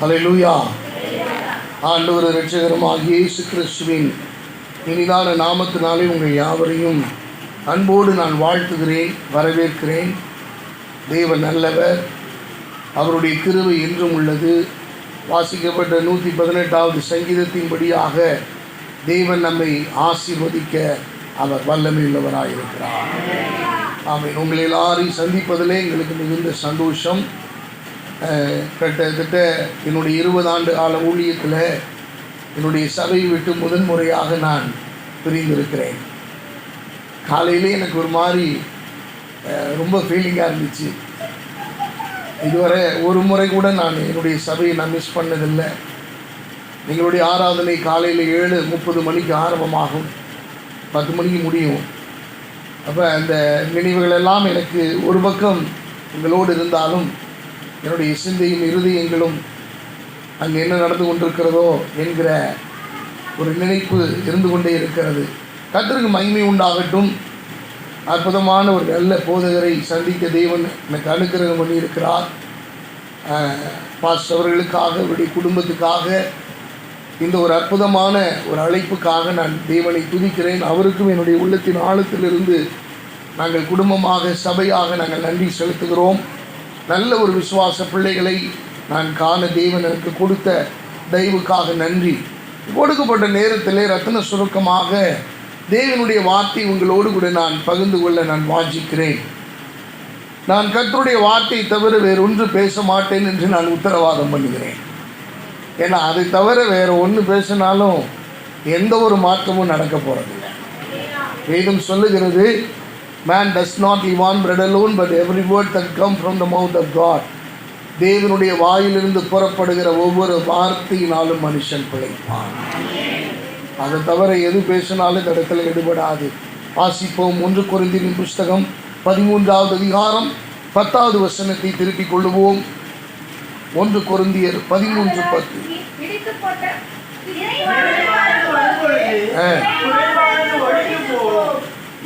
ஹல்லேலூயா. ஆண்டவர் இரட்சகருமாகிய இயேசு கிறிஸ்துவின் இனிதான நாமத்தினாலே உங்கள் யாவரையும் அன்போடு நான் வாழ்த்துகிறேன், வரவேற்கிறேன். தேவன் நல்லவர், அவருடைய கிருபை என்றும் உள்ளது. வாசிக்கப்பட்ட 118வது சங்கீதத்தின்படியாக தேவன் நம்மை ஆசீர்வதிக்க அவர் வல்லமையுள்ளவராயிருக்கிறார். ஆமென். உங்களை எல்லாரையும் சந்திப்பதிலே எங்களுக்கு மிகுந்த சந்தோஷம். கிட்டத்தட்ட என்னுடைய 20 ஆண்டு கால ஊழியத்தில் என்னுடைய சபையை விட்டு முதன்முறையாக நான் பிரிந்திருக்கிறேன். காலையிலே எனக்கு ஒரு மாதிரி ரொம்ப ஃபீலிங்காக இருந்துச்சு. இதுவரை ஒரு முறை கூட நான் என்னுடைய சபையை நான் மிஸ் பண்ணதில்லை. எங்களுடைய ஆராதனை காலையில் 7:30 மணிக்கு ஆரம்பமாகும், 10 மணிக்கு முடியும். அப்போ அந்த நினைவுகள் எல்லாம் எனக்கு ஒரு பக்கம் எங்களோடு இருந்தாலும் என்னுடைய சிந்தையும் இருதயங்களும் அங்கே என்ன நடந்து கொண்டிருக்கிறதோ என்கிற ஒரு நினைப்பு இருந்து கொண்டே இருக்கிறது. கர்த்தருக்கு மகிமை உண்டாகட்டும். அற்புதமான ஒரு நல்ல போதகரை சந்திக்க தேவன் எனக்கு அனுக்கிரகம் பண்ணியிருக்கிறார். பாஸ்டர் அவர்களுக்காக, அவருடைய குடும்பத்துக்காக, இந்த ஒரு அற்புதமான ஒரு அழைப்புக்காக நான் தேவனை துதிக்கிறேன். அவருக்கும் என்னுடைய உள்ளத்தின் ஆழத்திலிருந்து நாங்கள் குடும்பமாக, சபையாக நாங்கள் நன்றி செலுத்துகிறோம். நல்ல ஒரு விசுவாச பிள்ளைகளை நான் காண தேவன் எனக்கு கொடுத்த தயவுக்காக நன்றி. கொடுக்கப்பட்ட நேரத்திலே ரத்தின சுருக்கமாக தேவனுடைய வார்த்தை உங்களோடு கூட நான் பகிர்ந்து கொள்ள நான் வாஞ்சிக்கிறேன். நான் கர்த்தருடைய வார்த்தையை தவிர வேறொன்று பேச மாட்டேன் என்று நான் உத்தரவாதம் பண்ணுகிறேன். ஏன்னா அதை தவிர வேறு ஒன்று பேசினாலும் எந்த ஒரு மாற்றமும் நடக்க போகிறதில்லை. வேதம் சொல்லுகிறது, man does not live on bread alone but every word that comes from the mouth of God. தேவனுடைய வாயிலிருந்து புறப்படுகிற ஒவ்வொரு வார்த்தையினாலும் மனுஷன் பிழைப்பான். அதை தவிர எது பேசினாலும் இந்த இடத்துல எடுபடாது. வாசிப்போம். 1 கொரிந்தியரின் புஸ்தகம் 13வது அதிகாரம் 10வது வசனத்தை திருப்பிக் கொள்ளுவோம். 1 கொரிந்தியர் 13:10.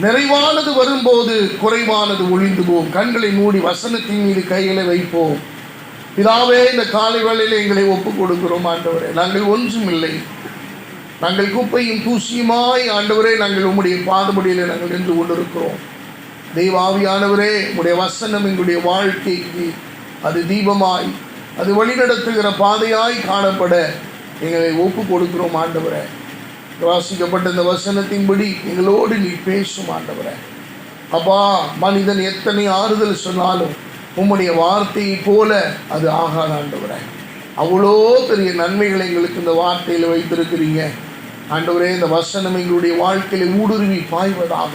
நிறைவானது வரும்போது குறைவானது ஒழிந்து போகும். கண்களை மூடி வசனத்தின் மீது கைகளை வைப்போம். பிதாவே, இந்த காலை வேளையில் எங்களை ஒப்புக் கொடுக்கிறோம். ஆண்டவரே, நாங்கள் ஒன்றும் இல்லை, நாங்கள் குப்பையும் தூசியுமாய் ஆண்டவரே நாங்கள் உம்முடைய பாதபடியில் நாங்கள் நின்று கொண்டிருக்கிறோம். தெய்வாவியானவரே, உம்முடைய வசனம் எங்களுடைய வாழ்க்கைக்கு அது தீபமாய், அது வழிநடத்துகிற பாதையாய் காணப்பட எங்களை ஒப்பு கொடுக்கிறோம். ஆண்டவரே, வாசிக்கப்பட்ட இந்த வசனத்தின்படி எங்களோடு நீ பேசும். ஆண்டவரே அப்பா, மனிதன் எத்தனை ஆறுதல் சொன்னாலும் உம்முடைய வார்த்தையை போல அது ஆகாத. ஆண்டவரே, அவ்வளோ பெரிய நன்மைகளை எங்களுக்கு இந்த வார்த்தையில் வைத்திருக்கிறீங்க. ஆண்டவரே, இந்த வசனம் எங்களுடைய வாழ்க்கையில் ஊடுருவி பாய்வதாக,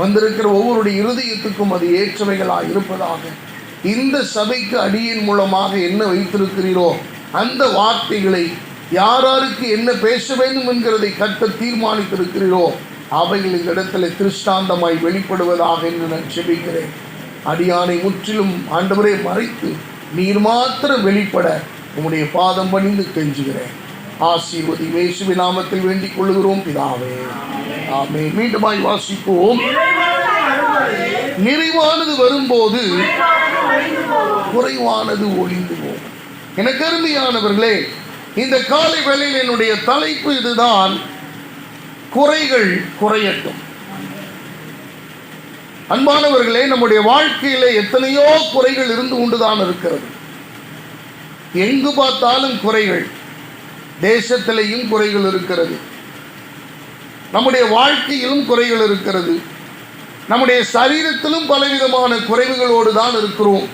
வந்திருக்கிற ஒவ்வொருடைய இருதயத்துக்கும் அது ஏற்றவைகளாக இருப்பதாக. இந்த சபைக்கு அடியின் மூலமாக என்ன வைத்திருக்கிறீரோ அந்த வார்த்தைகளை யாராருக்கு என்ன பேச வேண்டும் என்கிறதை கர்த்தர் தீர்மானித்திருக்கிறீரோ அவைகள் இந்த இடத்துல திருஷ்டாந்தமாய் வெளிப்படுவதாக என்று நான் செபிக்கிறேன். அடியானை முற்றிலும் ஆண்டவரே மறைத்து நீர் மாத்திரம் வெளிப்பட உம்முடைய பாதம் பணிந்து கெஞ்சுகிறேன். ஆசீர்வதி இயேசுவின் நாமத்தில் வேண்டிக் கொள்கிறோம் பிதாவே, ஆமென். மீண்டுமாய் வாசிப்போம். நிறைவானது வரும்போது குறைவானது ஒழிந்து போகும். எனக்கு அருமையானவர்களே, இந்த காலை வேளையில் என்னுடைய தலைப்பு இதுதான், குறைகள் குறையட்டும். அன்பானவர்களே, நம்முடைய வாழ்க்கையில எத்தனையோ குறைகள் இருந்து கொண்டுதான் இருக்கிறது. எங்கு பார்த்தாலும் குறைகள். தேசத்திலேயும் குறைகள் இருக்கிறது, நம்முடைய வாழ்க்கையிலும் குறைகள் இருக்கிறது, நம்முடைய சரீரத்திலும் பலவிதமான குறைவுகளோடு தான் இருக்கிறோம்.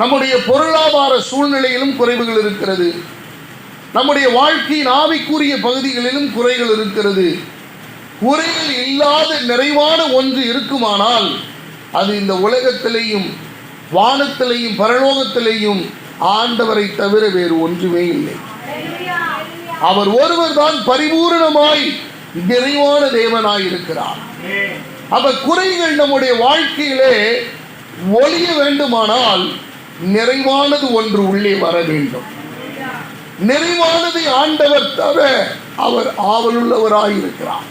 நம்முடைய பொருளாதார சூழ்நிலையிலும் குறைவுகள் இருக்கிறது, நம்முடைய வாழ்க்கையின் ஆவிக்குரிய பகுதிகளிலும் குறைகள் இருக்கிறது. குறைகள் இல்லாத நிறைவான ஒன்று இருக்குமானால் அது இந்த உலகத்திலேயும் வானத்திலேயும் பரலோகத்திலேயும் ஆண்டவரை தவிர வேறு ஒன்றுமே இல்லை. அவர் ஒருவர் தான் பரிபூரணமாய் நிறைவான தேவனாய் இருக்கிறார். அப்ப குறைகள் நம்முடைய வாழ்க்கையிலே ஒழிய வேண்டுமானால் நிறைவானது ஒன்று உள்ளே வர வேண்டும். நிறைவானதை ஆண்டவர் தவிர அவர் ஆவலுள்ளவராயிருக்கிறார்.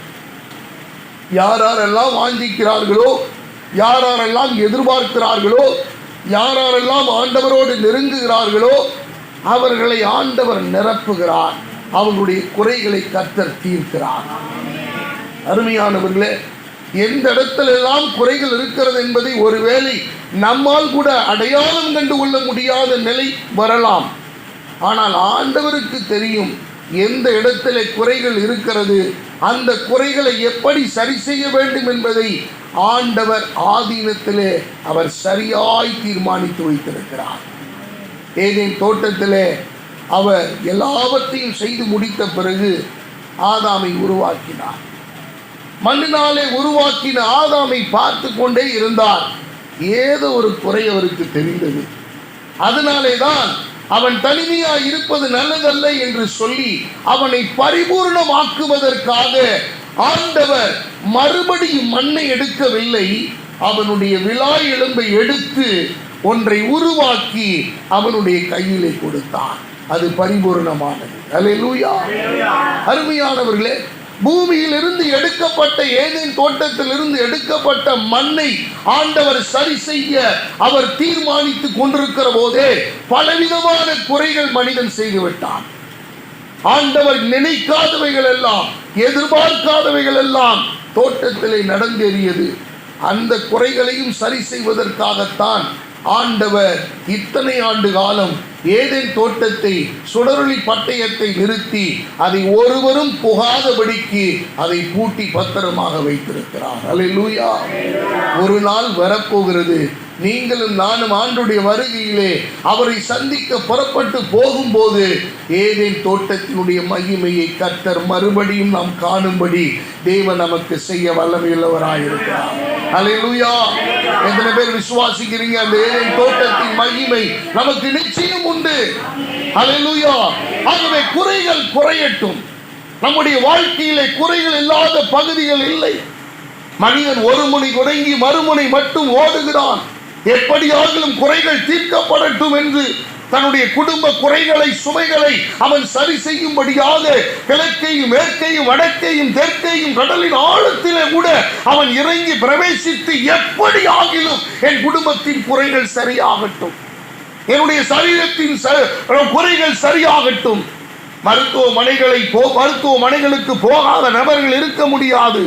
யாரெல்லாம் வாஞ்சிக்கிறார்களோ, யாரெல்லாம் எதிர்பார்க்கிறார்களோ, யாரெல்லாம் ஆண்டவரோடு நெருங்குகிறார்களோ அவர்களை ஆண்டவர் நிரப்புகிறார். அவர்களுடைய குறைகளை கர்த்தர் தீர்க்கிறார். அருமையானவர்களே, எந்த இடத்துல எல்லாம் குறைகள் இருக்கிறது என்பதை ஒருவேளை நம்மால் கூட அடையாளம் கண்டு கொள்ள முடியாத நிலை வரலாம். ஆனால் ஆண்டவருக்கு தெரியும் எந்த இடத்துல குறைகள் இருக்கிறது, அந்த குறைகளை எப்படி சரி செய்ய வேண்டும் என்பதை ஆண்டவர் ஆதீனத்திலே அவர் சரியாய் தீர்மானித்து வைத்திருக்கிறார். ஏதேன் தோட்டத்திலே அவர் எல்லாவற்றையும் செய்து முடித்த பிறகு ஆதாமை உருவாக்கினார். மண்ணினாலே உருவாக்கின ஆதாமை பார்த்து கொண்டே இருந்தார். ஏதோ ஒரு குறை அவருக்கு தெரிந்தது. அதனாலே தான் அவன் தனிமையாய் இருப்பது நல்லதல்ல என்று சொல்லி அவனை பரிபூர்ணமாக்குவதற்காக ஆண்டவர் மறுபடியும் மண்ணை எடுக்கவில்லை. அவனுடைய விலா எலும்பை எடுத்து ஒன்றை உருவாக்கி அவனுடைய கையிலே கொடுத்தார். அது பரிபூர்ணமானது. அல்லேலூயா. அருமையானவர்களே, பூமியிலிருந்து எடுக்கப்பட்ட ஏதேன் தோட்டத்திலிருந்து எடுக்கப்பட்ட மண்ணை ஆண்டவர் சரி செய்ய அவர் தீர்மானித்து கொண்டிருக்கிற போதே பலவிதமான குறைகள் மனிதன் செய்துவிட்டான். ஆண்டவர் நினைக்காதவைகள் எல்லாம், எதிர்பார்க்காதவைகள் எல்லாம் தோட்டத்திலே நடந்தேறியது. அந்த குறைகளையும் சரி செய்வதற்காகத்தான் ஆண்டவர் இத்தனை ஆண்டு காலம் ஏதேன் தோட்டத்தை, சுடரொளி பட்டயத்தை நிறுத்தி அதை ஒருவரும் புகாதபடிக்கு அதை பூட்டி பத்திரமாக வைத்திருக்கிறார். அல்லேலூயா. ஒரு நாள் வரப்போகிறது, நீங்களும் நானும் ஆண்டுடைய வருகையிலே அவரை சந்திக்க புறப்பட்டு போகும்போது ஏதேன் தோட்டத்தினுடைய மகிமையை கர்த்தர் மறுபடியும் நாம் காணும்படி தேவன் நமக்கு செய்ய வல்லமையுள்ளவராயிருக்கிறார். அல்லேலூயா. எத்தனை பேர் விசுவாசிக்கிறீங்க? அந்த ஏதேன் தோட்டத்தின் மகிமை நமக்கு நிச்சயம் உண்டு. அல்லேலூயா. ஆகவே குறைகள் குறையட்டும். நம்முடைய வாழ்க்கையிலே குறைகள் இல்லாத பகுதிகள் இல்லை. மனிதன் ஒரு முனை தொடங்கி மறுமுனை மட்டும் ஓடுகிறான். எப்படியாகிலும் குறைகள் தீர்க்கப்படட்டும் என்று தன்னுடைய குடும்ப குறைகளை, சுமைகளை அவன் சரி செய்யும்படியாக கிழக்கையும் மேற்கையும் வடக்கையும் தெற்கையும் கடலின் ஆழத்திலே கூட அவன் இறங்கி பிரவேசித்து எப்படி ஆகிலும் என் குடும்பத்தின் குறைகள் சரியாகட்டும், என்னுடைய சரீரத்தின் குறைகள் சரியாகட்டும். மருத்துவமனைகளுக்கு போகாத நபர்கள் இருக்க முடியாது.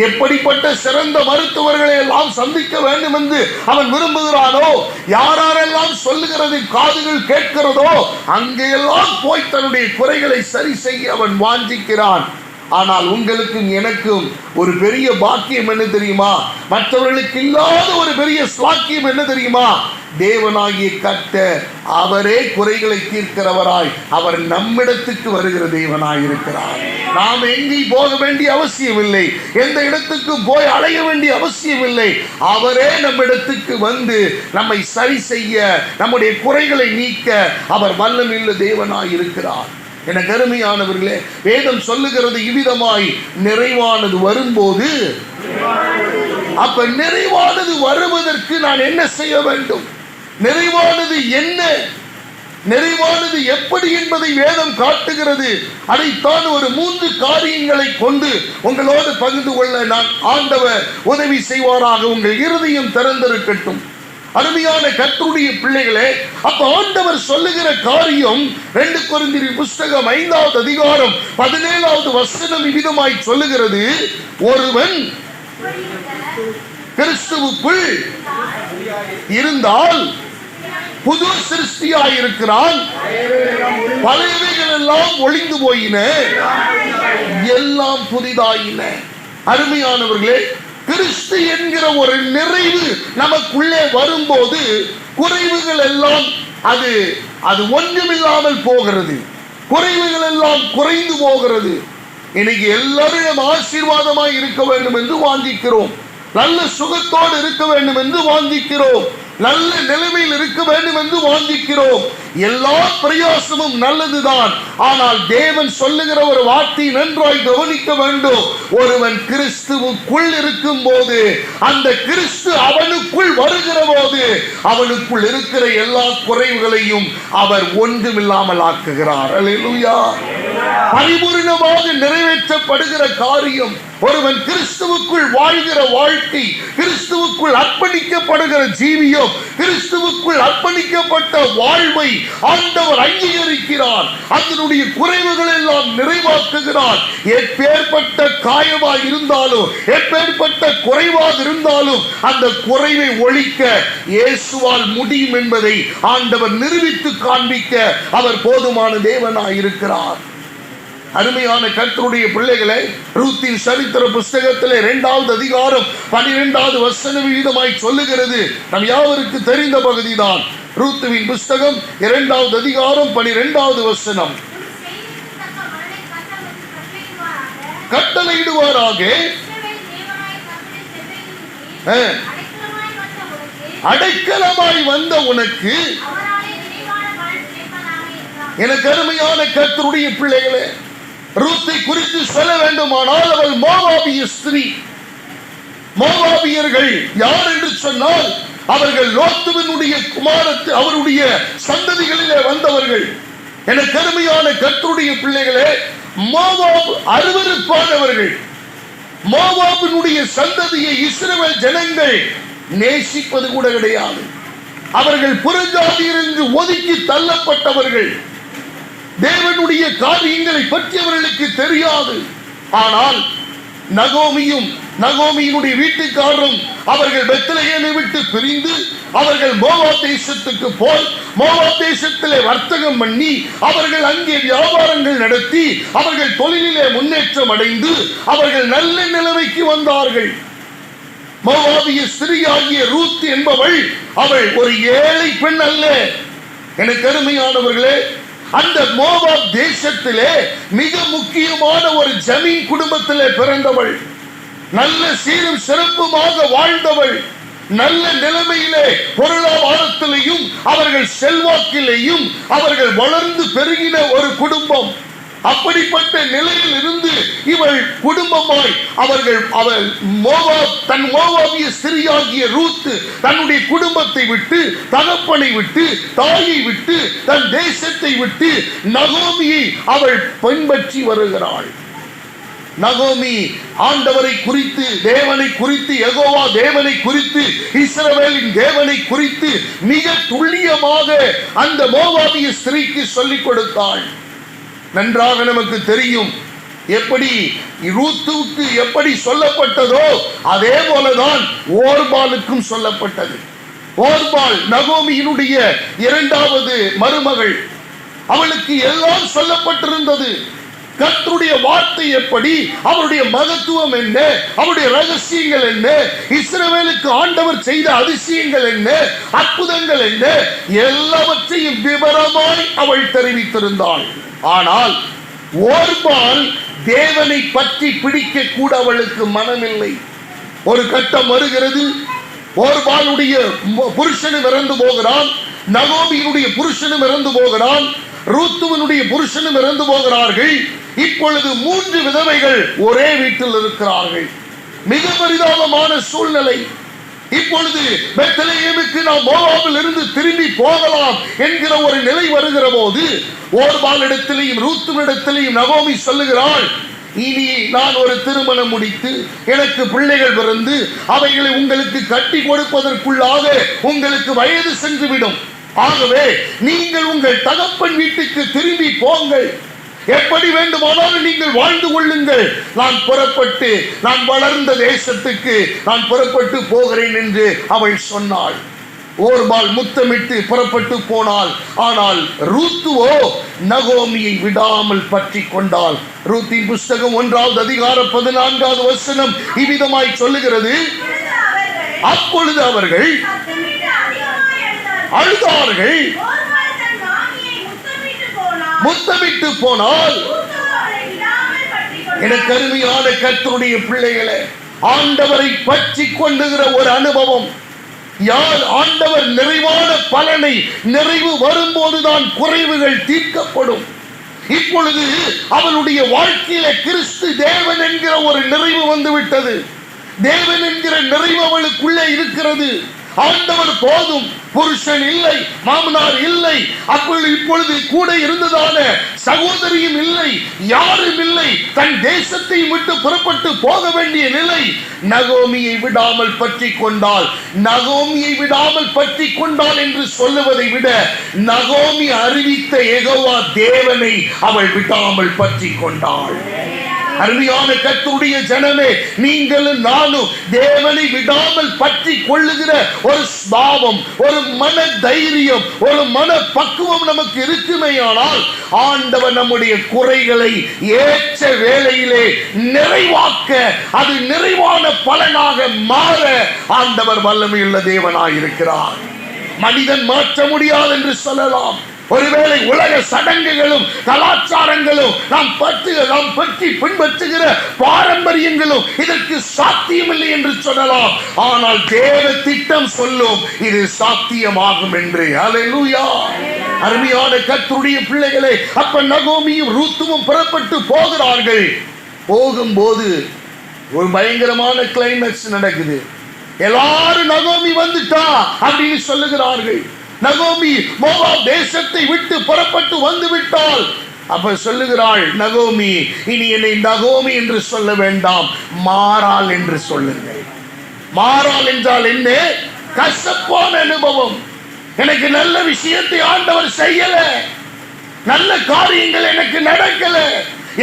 எப்படிப்பட்ட சிறந்த மருத்துவர்களை எல்லாம் சந்திக்க வேண்டும் என்று அவன் விரும்புகிறானோ, யாரெல்லாம் சொல்லுகிறது காதுகள் கேட்கிறதோ அங்கெல்லாம் போய் தன்னுடைய குறைகளை சரி செய்ய அவன் வாஞ்சிக்கிறான். ஆனால் உங்களுக்கும் எனக்கும் ஒரு பெரிய பாக்கியம் என்ன தெரியுமா? மற்றவர்களுக்கு இல்லாத ஒரு பெரிய ஸ்லாக்கியம் என்ன தெரியுமா? தேவனாகிய கர்த்தர் அவரே குறைகளை தீர்க்கிறவராய் அவர் நம்மிடத்துக்கு வருகிற தேவனாய் இருக்கிறார். நாம் எங்கேயும் போக வேண்டிய அவசியம் இல்லை, எந்த இடத்துக்கு போய் அடைய வேண்டிய அவசியம் இல்லை. அவரே நம்மிடத்துக்கு வந்து நம்மை சரி செய்ய, நம்முடைய குறைகளை நீக்க அவர் வல்லமையுள்ள தேவனாய் இருக்கிறார். என கருமையானவர்களே, வேதம் சொல்லுகிறது இவ்விதமாய் நிறைவானது வரும்போது, அப்ப நிறைவானது வருவதற்கு நான் என்ன செய்ய வேண்டும்? நிறைவானது என்ன, நிறைவானது எப்படி என்பதை வேதம் காட்டுகிறது. அதைத்தான் ஒரு 3 காரியங்களை கொண்டு உங்களோடு பகிர்ந்து கொள்ள நான் ஆண்டவர் உதவி செய்வாராக. உங்கள் இருதயம் திறந்திருக்கட்டும். அருமையான கர்த்தருடைய பிள்ளைகளே, அப்ப ஆண்டவர் சொல்லுகிற காரியம் 2 கொரிந்தியர் புஸ்தகம் 5வது அதிகாரம் 17வது வசனம் இவ்விதமாய் சொல்லுகிறது. ஒருவன் கிறிஸ்துவுக்குள் இருந்தால் புது சிருஷ்டியாயிருக்கிறான், பழையவைகள் எல்லாம் ஒழிந்து போயின, எல்லாம் புதிதாயின. அருமையானவர்களே, கிறிஸ்து என்கிற ஒரு நிறைவு நமக்குள்ளே வரும்போது குறைவுகள் எல்லாம் அது ஒன்றுமில்லாமல் போகிறது. குறைவுகள் எல்லாம் குறைந்து போகிறது. இன்னைக்கு எல்லாரும் ஆசீர்வாதமாய் இருக்க வேண்டும் என்று வாஞ்சிக்கிறோம். நல்ல சுகத்தோடு இருக்க வேண்டும் என்று வாஞ்சிக்கிறோம். நல்ல நிலைமையில் இருக்க வேண்டும் என்று வாஞ்சிக்கிறோம். எல்லா பிரயாசமும் நல்லதுதான். ஆனால் தேவன் சொல்லுகிற ஒரு வார்த்தை நன்றாய் கவனிக்க வேண்டும். ஒருவன் கிறிஸ்துவுக்குள் இருக்கும் போது, அந்த கிறிஸ்து அவனுக்குள் வருகிற போது, அவனுக்குள் இருக்கிற எல்லா குறைவுகளையும் அவர் ஒன்றுமில்லாமல் ஆக்குகிறார். அல்லேலூயா. பரிபூர்ணமாக நிறைவேற்றப்படுகிற காரியம். ஒருவன் கிறிஸ்துவுக்குள் வாழ்கிற வாழ்க்கை, கிறிஸ்துவுக்குள் அர்ப்பணிக்கப்படுகிற ஜீவியம், கிறிஸ்துவுக்குள் அர்ப்பணிக்கப்பட்ட வாழ்வை ஆண்டவர் அங்கீகரிக்கிறார். அதனுடைய குறைவுகள் எல்லாம் நிறைவாக்குகிறார். எப்பேற்பட்ட காயமாக இருந்தாலும், எப்பேற்பட்ட குறைவாக இருந்தாலும் அந்த குறைவை ஒழிக்க இயேசுவால் முடியும் என்பதை ஆண்டவர் நிரூபித்து காண்பிக்க அவர் போதுமான தேவனாய் இருக்கிறார். அருமையான கர்த்தருடைய பிள்ளைகளை, ரூத்தின் சரித்திர புஸ்தகத்திலே 2வது அதிகாரம் 12வது வசனம் விதமாய் சொல்லுகிறது. நம் யாவருக்கு தெரிந்த பகுதிதான். ரூத்துவின் புஸ்தகம் 2வது அதிகாரம் 12வது வசனம். கட்டளையிடுவாராக அடைக்கலமாய் வந்த உனக்கு. எனக்கு அருமையான கர்த்தருடைய பிள்ளைகளே, ரூத்தை குறித்து சொல்ல வேண்டுமானால் அவள் மோவாபிய ஸ்திரீ. மோவாபியர்கள் யார் என்று சொன்னால் அவர்கள் லோத்துவினுடைய குமாரத்து, அவருடைய சந்ததிகளிலே வந்தவர்கள். எனக்கு அருமையான கர்த்தருடைய பிள்ளைகளே, மோவாப் அருவருப்பானவர்கள். மோவாபினுடைய சந்ததியை இஸ்ரவேல் ஜனங்கள் நேசிப்பது கூட கிடையாது. அவர்கள் புறஜாதியர் என்று ஒதுக்கி தள்ளப்பட்டவர்கள். தேவனுடைய காரியங்களை பற்றி அவர்களுக்கு தெரியாது. ஆனால் நகோமியும் நகோமியினுடைய வீட்டுக்காரரும் அவர்கள் பெத்லகேமை விட்டு பிரிந்து அவர்கள் மோவாப் தேசத்துக்கு போய் மோவாப் தேசத்திலே வர்த்தகம் பண்ணி அவர்கள் அங்கே வியாபாரங்கள் நடத்தி அவர்கள் தொழிலிலே முன்னேற்றம் அடைந்து அவர்கள் நல்ல நிலைமைக்கு வந்தார்கள். மோவாபிய ஸ்திரீயாகிய ரூத் என்பவள் அவள் ஒரு ஏழை பெண் அல்ல. எனக்கு அருமையானவர்களே, அந்த மோவாப் தேசத்திலே மிக முக்கியமான ஒரு ஜமீன் குடும்பத்திலே பிறந்தவள். நல்ல சீரும் சிறப்புமாக வாழ்ந்தவள். நல்ல நிலைமையிலே பொருளாதாரத்திலேயும் அவர்கள் செல்வாக்கிலேயும் அவர்கள் வளர்ந்து பெருகின ஒரு குடும்பம். அப்படிப்பட்ட நிலையில் இருந்து இவள் குடும்பமாய் அவள் தன் மோவாபிய ஸ்திரீயாகிய ரூத் தன்னுடைய குடும்பத்தை விட்டு, தகப்பனை விட்டு, தாயை விட்டு, தன் தேசத்தை விட்டு நகோமியை அவள் பின்பற்றி வருகிறாள். நகோமி ஆண்டவரை குறித்து, தேவனை குறித்து, யெகோவா தேவனை குறித்து, இஸ்ரவேலின் தேவனை குறித்து மிக துல்லியமாக அந்த மோவாபிய ஸ்திரீக்கு சொல்லிக் கொடுத்தாள். நன்றாக நமக்கு தெரியும். எப்படி ரூத்துவுக்கு எப்படி சொல்லப்பட்டதோ அதே போலதான் ஓர்பாலுக்கும் சொல்லப்பட்டது. ஓர்பால் நகோமியினுடைய 2வது மருமகள். அவளுக்கு எல்லாம் சொல்லப்பட்டிருந்தது. கர்த்தருடைய வார்த்தை எப்படி, அவருடைய மகத்துவம் என்ன, அவருடைய ரகசியங்கள் என்ன, இஸ்ரவேலுக்கு ஆண்டவர் செய்த அதிசயங்கள் என்ன, அற்புதங்கள் என்ன, எல்லாவற்றையும் விவரமாய் அவள் தெரிவித்திருந்தாள். ஆனால் ஓர்பால் தேவனை பற்றி பிடிக்க கூட அவளுக்கு மனமில்லை. ஒரு கட்டம் வருகிறது, ஓர்பாலுடைய புருஷனும் இறந்து போகிறான், நகோமியினுடைய புருஷனும் இறந்து போகிறான், ரூத்துவனுடைய புருஷனும் இறந்து போகிறார்கள். இப்பொழுது 3 விதவைகள் ஒரே வீட்டில் இருக்கிறார்கள். மிக பரிதாபமான சூழ்நிலை. இப்பொழுது பெத்லகேமுக்கு நாம் மோவாபில் இருந்து திரும்பி போகலாம் என்கிற ஒரு நிலை வருகிற போது ஓர்பாலிடத்திலேயும் ரூத்துவிடத்திலேயும் நகோமி சொல்லுகிறாள், இனி நான் ஒரு திருமணம் முடித்து எனக்கு பிள்ளைகள் பிறந்து அவைகளை உங்களுக்கு கட்டி கொடுப்பதற்குள்ளாக உங்களுக்கு வயது சென்றுவிடும். ஆகவே நீங்கள் உங்கள் தகப்பன் வீட்டுக்கு திரும்பி போங்கள், எப்படி வேண்டுமானாலும் நீங்கள் வாழ்ந்து கொள்ளுங்கள், நான் புறப்பட்டு நான் வளர்ந்த தேசத்துக்கு நான் புறப்பட்டு போகிறேன் என்று அவள் சொன்னாள். ஓர்பால் முத்தமிட்டு புறப்பட்டு போனாள். ஆனால் ரூத்துவோ நகோமியை விடாமல் பற்றி கொண்டாள். ரூத்தின் புஸ்தகம் 1வது அதிகாரம் 14வது வசனம் இவ்விதமாய் சொல்லுகிறது, அப்பொழுது அவர்கள் அழுதார்கள். முத்தமிட்டு போனால். எனக்கு அருமையான கர்த்தருடைய பிள்ளைகளே, ஆண்டவரை பற்றி கொண்டுகிற ஒரு அனுபவம். யார் ஆண்டவர் நிறைவான பலனை, நிறைவு வரும்போதுதான் குறைவுகள் தீர்க்கப்படும். இப்பொழுது அவளுடைய வாழ்க்கையில கிறிஸ்து தேவன் என்கிற ஒரு நிறைவு வந்துவிட்டது. தேவன் என்கிற நிறைவு அவளுக்குள்ளே இருக்கிறது. ஆண்டவர் போதும், புருஷன் இல்லை, மாமனார் இல்லை, இப்பொழுது கூட இருந்ததான சகோதரியும் இல்லை, யாரும் இல்லை, தன் தேசத்தை விட்டு புறப்பட்டு போக வேண்டிய நிலை. நகோமியை விடாமல் பற்றி கொண்டாள். நகோமியை விடாமல் பற்றி கொண்டாள் என்று சொல்லுவதை விட நகோமி அறிவித்த யெகோவா தேவனை அவள் விடாமல் பற்றி கொண்டாள். அருமையான கர்த்தருடைய ஜனமே, நீங்களும் நானும் தேவனை விடாமல் பற்றி கொள்ளுகிற ஒரு ஸ்பாவம், ஒரு மன தைரியம், ஒரு மன பக்குவம் நமக்கு இருக்குமேயானால் ஆண்டவர் நம்முடைய குறைகளை ஏற்ற வேளையிலே நிறைவாக்க, அது நிறைவான பலனாக மாற ஆண்டவர் வல்லமையுள்ள தேவனாயிருக்கிறார். மனிதன் மாற்ற முடியாது என்று சொல்லலாம். ஒருவேளை உலக சடங்குகளும் கலாச்சாரங்களும் நாம் பற்றி பின்பற்றுகிற பாரம்பரியங்களும் இதற்கு சாத்தியமில்லை என்று சொல்லலாம். ஆனால் தேவ திட்டம் சொல்லும் இது சாத்தியமாகும் என்று. அல்லேலூயா. அருமையான கர்த்தருடைய பிள்ளைகளே, அப்ப நகோமியும் ரூத்தும் புறப்பட்டு போகிறார்கள். போகும்போது ஒரு பயங்கரமான கிளைமேக்ஸ் நடக்குது. எல்லாரும் நகோமி வந்துட்டா அப்படின்னு சொல்லுகிறார்கள். நகோமி மோவாப் தேசத்தை விட்டு புறப்பட்டு வந்து விட்டாள். அப்ப சொல்லுகிறாள் நகோமி, இனி என்னை நகோமி என்று சொல்ல வேண்டாம், மாறாள் என்று சொல்லுங்கள். மாறாள் என்றால் என்ன? கசப்பான அனுபவம். எனக்கு நல்ல விஷயத்தை ஆண்டவர் செய்யல, நல்ல காரியங்கள் எனக்கு நடக்கல,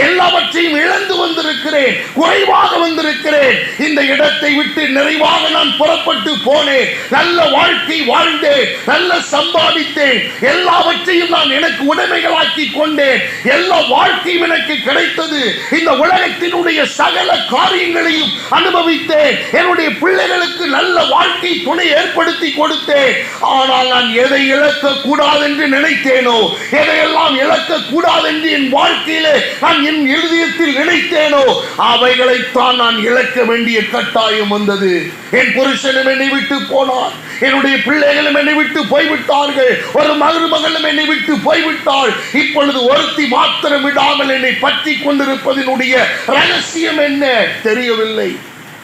எல்லாவற்றையும் இழந்து வந்திருக்கிறேன், குறைவாக வந்திருக்கிறேன். இந்த இடத்தை விட்டு நிறைவாக நான் புறப்பட்டு போனேன், நல்ல வாழ்க்கை வாழ்ந்தேன், நல்ல சம்பாதித்தேன், எல்லாவற்றையும் நான் எனக்கு உடைமைகளாக்கி கொண்டேன், எல்லா வாழ்க்கையும் எனக்கு கிடைத்தது, இந்த உலகத்தினுடைய சகல காரியங்களையும் அனுபவித்தேன், என்னுடைய பிள்ளைகளுக்கு நல்ல வாழ்க்கை துணை ஏற்படுத்தி கொடுத்தேன். ஆனால் நான் எதை இழக்க கூடாது என்று நினைத்தேனோ, எதையெல்லாம் இழக்க கூடாது என்று என் வாழ்க்கையிலே நான் என் இருதயத்தில் நினைத்தேனோ அவைகளைத்தான் நான் இழக்க வேண்டிய கட்டாயம் வந்தது. என் புருஷனும் என்னை விட்டு போனார், என்னுடைய பிள்ளைகளும் என்னை விட்டு போய்விட்டார்கள், ஒரு மருமகளும் என்னை விட்டு போய்விட்டாள். இப்பொழுது ஒருத்தி மாத்திரம் விடாமல் என்னை பற்றி கொண்டிருப்பதனுடைய ரகசியம் என்ன தெரியவில்லை.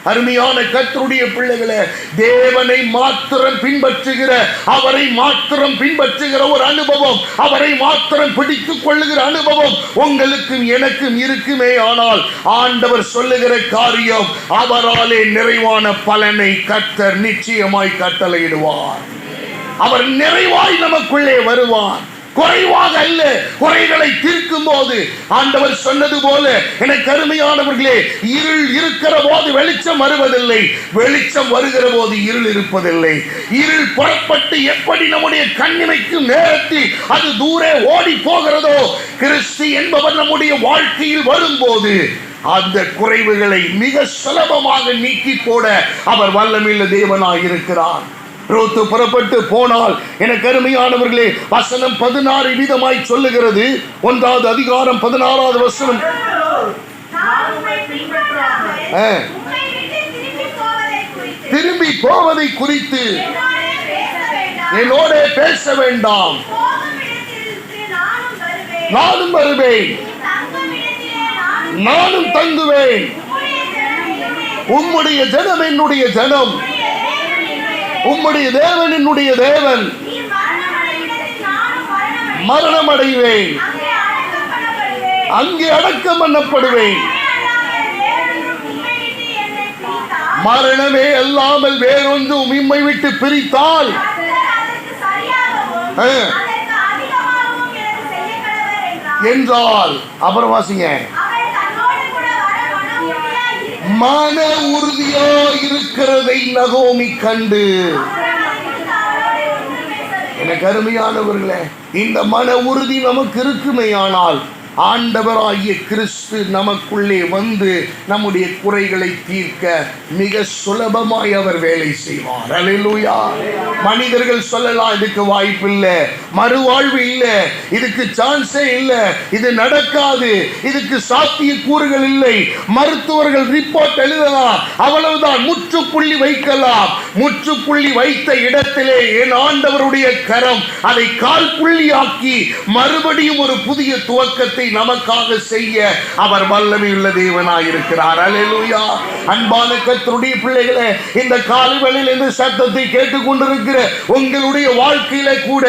அருமையான கர்த்தருடைய பிள்ளைகளே, தேவனை மாத்திரம் பின்பற்றுகிற, அவரை மாத்திரம் பின்பற்றுகிற ஒரு அனுபவம், அவரை மாத்திரம் பிடித்துக் கொள்ளுகிற அனுபவம் உங்களுக்கும் எனக்கும் இருக்குமே. ஆனால் ஆண்டவர் சொல்லுகிற காரியம், அவராலே நிறைவான பலனை கர்த்தர் நிச்சயமாய் கட்டளையிடுவார். அவர் நிறைவாய் நமக்குள்ளே வருவார், குறைவாக அல்ல. குறைகளை தீர்க்கும் போது ஆண்டவர் சொன்னது போல, எனக்கு அருமையானவர்களே, இருள் இருக்கிற போது வெளிச்சம் வருவதில்லை, வெளிச்சம் வருகிற போது இருள் இருப்பதில்லை. இருள் புறப்பட்டு எப்படி நம்முடைய கண்ணிமைக்கும் நேரத்தில் அது தூரே ஓடி போகிறதோ, கிறிஸ்து என்பவர் நம்முடைய வாழ்க்கையில் வரும்போது அந்த குறைவுகளை மிக சுலபமாக நீக்கி போட அவர் வல்லமையுள்ள தேவனாய் இருக்கிறார். ரூத்து புறப்பட்டு போனால், எனக்கு அருமையானவர்களே, வசனம் 16 விதமாய் சொல்லுகிறது. 1வது அதிகாரம் 16வது வசனம், திரும்பி போவதை குறித்து என்னோட பேச வேண்டாம், நானும் வருவேன், நானும் தங்குவேன், உம்முடைய ஜனம் என்னுடைய ஜனம், உம்முடைய தேவன் என்னுடைய தேவன், மரணம் அடைவேன், அங்கே அடக்கம் பண்ணப்படுவேன், மரணமே அல்லாமல் வேறொன்றும் இம்மை விட்டு பிரித்தால் என்றால். அப்புறம் வாசிங்க, மன உறுதியா இருக்கிறதை நகோமி கண்டு. எனக்கு அருமையானவர்களே, இந்த மன உறுதி நமக்கு இருக்குமேயானால் ஆண்டவராகிய கிறிஸ்து நமக்குள்ளே வந்து நம்முடைய குறைகளை தீர்க்க மிக சுலபமாய் அவர் வேலை செய்வார். அல்லேலூயா. மனிதர்கள் சொல்லலாம், இதுக்கு வாய்ப்பு இல்லை, மறுவாழ்வு இல்லை, இதுக்கு சான்ஸே இல்லை, இது நடக்காது, இதுக்கு சாத்திய கூறுகள் இல்லை, மருத்துவர்கள் ரிப்போர்ட் எழுதலாம், அவ்வளவுதான், முற்றுப்புள்ளி வைக்கலாம். முற்றுப்புள்ளி வைத்த இடத்திலே என் ஆண்டவருடைய கரம் அதை கால் புள்ளியாக்கி மறுபடியும் ஒரு புதிய துவக்கத்தை நமக்காக செய்ய அவர் வல்லமையுள்ள தேவனாயிருக்கிறார். அல்லேலூயா. அன்பான கர்த்தருடைய பிள்ளைகளே, இந்த காலைவேளையில் இந்த சத்தத்தை கேட்டுக்கொண்டிருக்கிற உங்களுடைய வாழ்க்கையில கூட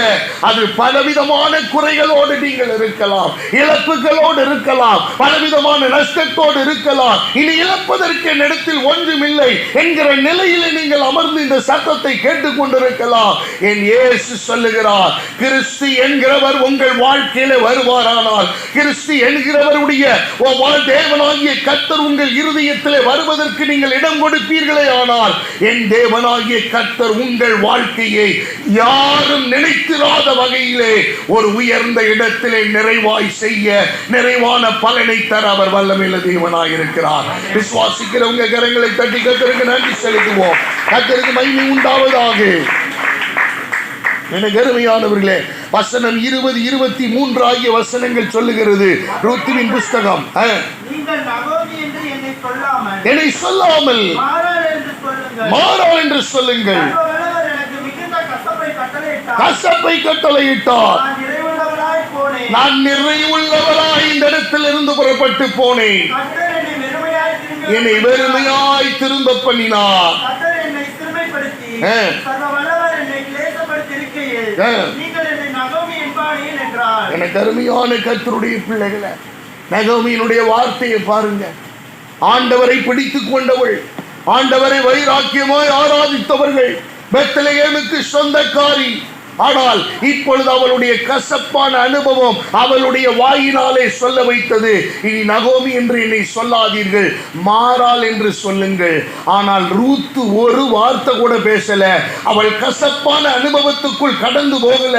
அது பலவிதமான குறைகளோடு நீங்கள் இருக்கலாம், இழப்புகளோடு இருக்கலாம், பலவிதமான நஷ்டத்தோடு இருக்கலாம். இனி இழப்பதற்கு என்னிடத்தில் ஒன்றுமில்லை என்கிற நிலையில நீங்கள் அமர்ந்து இந்த சத்தத்தை கேட்டுக்கொண்டிருக்கலாம். என் இயேசு சொல்லுகிறார், கிறிஸ்து என்கிறவர் உங்கள் வாழ்க்கையில வருவாரானால், கிறிஸ்து என்கிறவருடைய தேவனாகிய கர்த்தர் உங்கள் இருதயத்திலே வருவதற்கு நீங்கள் இடம் கொடுப்பீர்களே ஆனால், என் தேவனாகிய கர்த்தர் உங்கள் வாழ்க்கையை யாரும் நினைத்திராத வகையிலே ஒரு உயர்ந்த இடத்திலே நிறைவாய் செய்ய, நிறைவான பலனை தர அவர் வல்லமையுள்ள தேவனாயிருக்கிறார். விசுவாசிக்கிறவங்க கரங்களை தட்டி கர்த்தருக்கு நன்றி செலுத்துவோம். கர்த்தருக்கு மகிமை உண்டாவதாக. எனக்கு அருமையானவர்களே, வசனம் 20, 23 ஆகிய வசனங்கள் சொல்லுகிறது. ரூத்துவின் புஸ்தகம், என்னை சொல்லாமல் மாறாள் என்று சொல்லுங்கள், கசப்பை கட்டளையிட்டார். நான் நிறைவுள்ளவராய் இந்த இடத்தில் இருந்து புறப்பட்டு போனேன், என்னை வெறுமையாய் திரும்ப பண்ணினார். எனக்கு அருமையான கர்த்தருடைய பிள்ளைகளை, நகோமியினுடைய வார்த்தையை பாருங்க. ஆண்டவரை பிடித்துக் கொண்டவள், ஆண்டவரை வைராக்கியமாய் ஆராதித்தவர்கள், பெத்லகேமுக்கு சொந்தக்காரி. ஆனால் இப்பொழுது அவளுடைய கசப்பான அனுபவம் அவளுடைய வாயினாலே சொல்ல வைத்தது, இனி நகோமி என்று என்னை சொல்லாதீர்கள், மாறாள் என்று சொல்லுங்கள். ஆனால் ரூத்து ஒரு வார்த்தை கூட பேசல. அவள் கசப்பான அனுபவத்துக்குள் கடந்து போகல.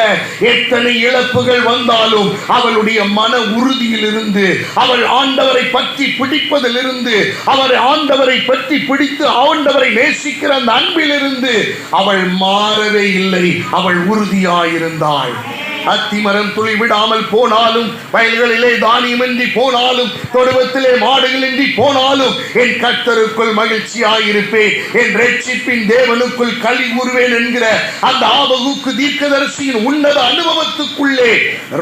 எத்தனை இழப்புகள் வந்தாலும் அவளுடைய மன உறுதியில் இருந்து, அவள் ஆண்டவரை பற்றி பிடிப்பதிலிருந்து, அவரை ஆண்டவரை பற்றி பிடித்து ஆண்டவரை நேசிக்கிற அந்த அன்பிலிருந்து அவள் மாறவே இல்லை. அவள் உறுதியாயிருந்தாள். அத்திமரம் துளி விடாமல் போனாலும், வயல்களிலே தானியமின்றி போனாலும், தொழுவத்திலே மாடுகளின்றி போனாலும், என் கர்த்தருக்குள் மகிழ்ச்சியாயிருப்பேன், என் ரட்சிப்பின் தேவனுக்குள் களி கூறுவேன் என்கிற அந்த ஆபகுக்கு தீர்க்கதரிசியின் உன்னத அனுபவத்துக்குள்ளே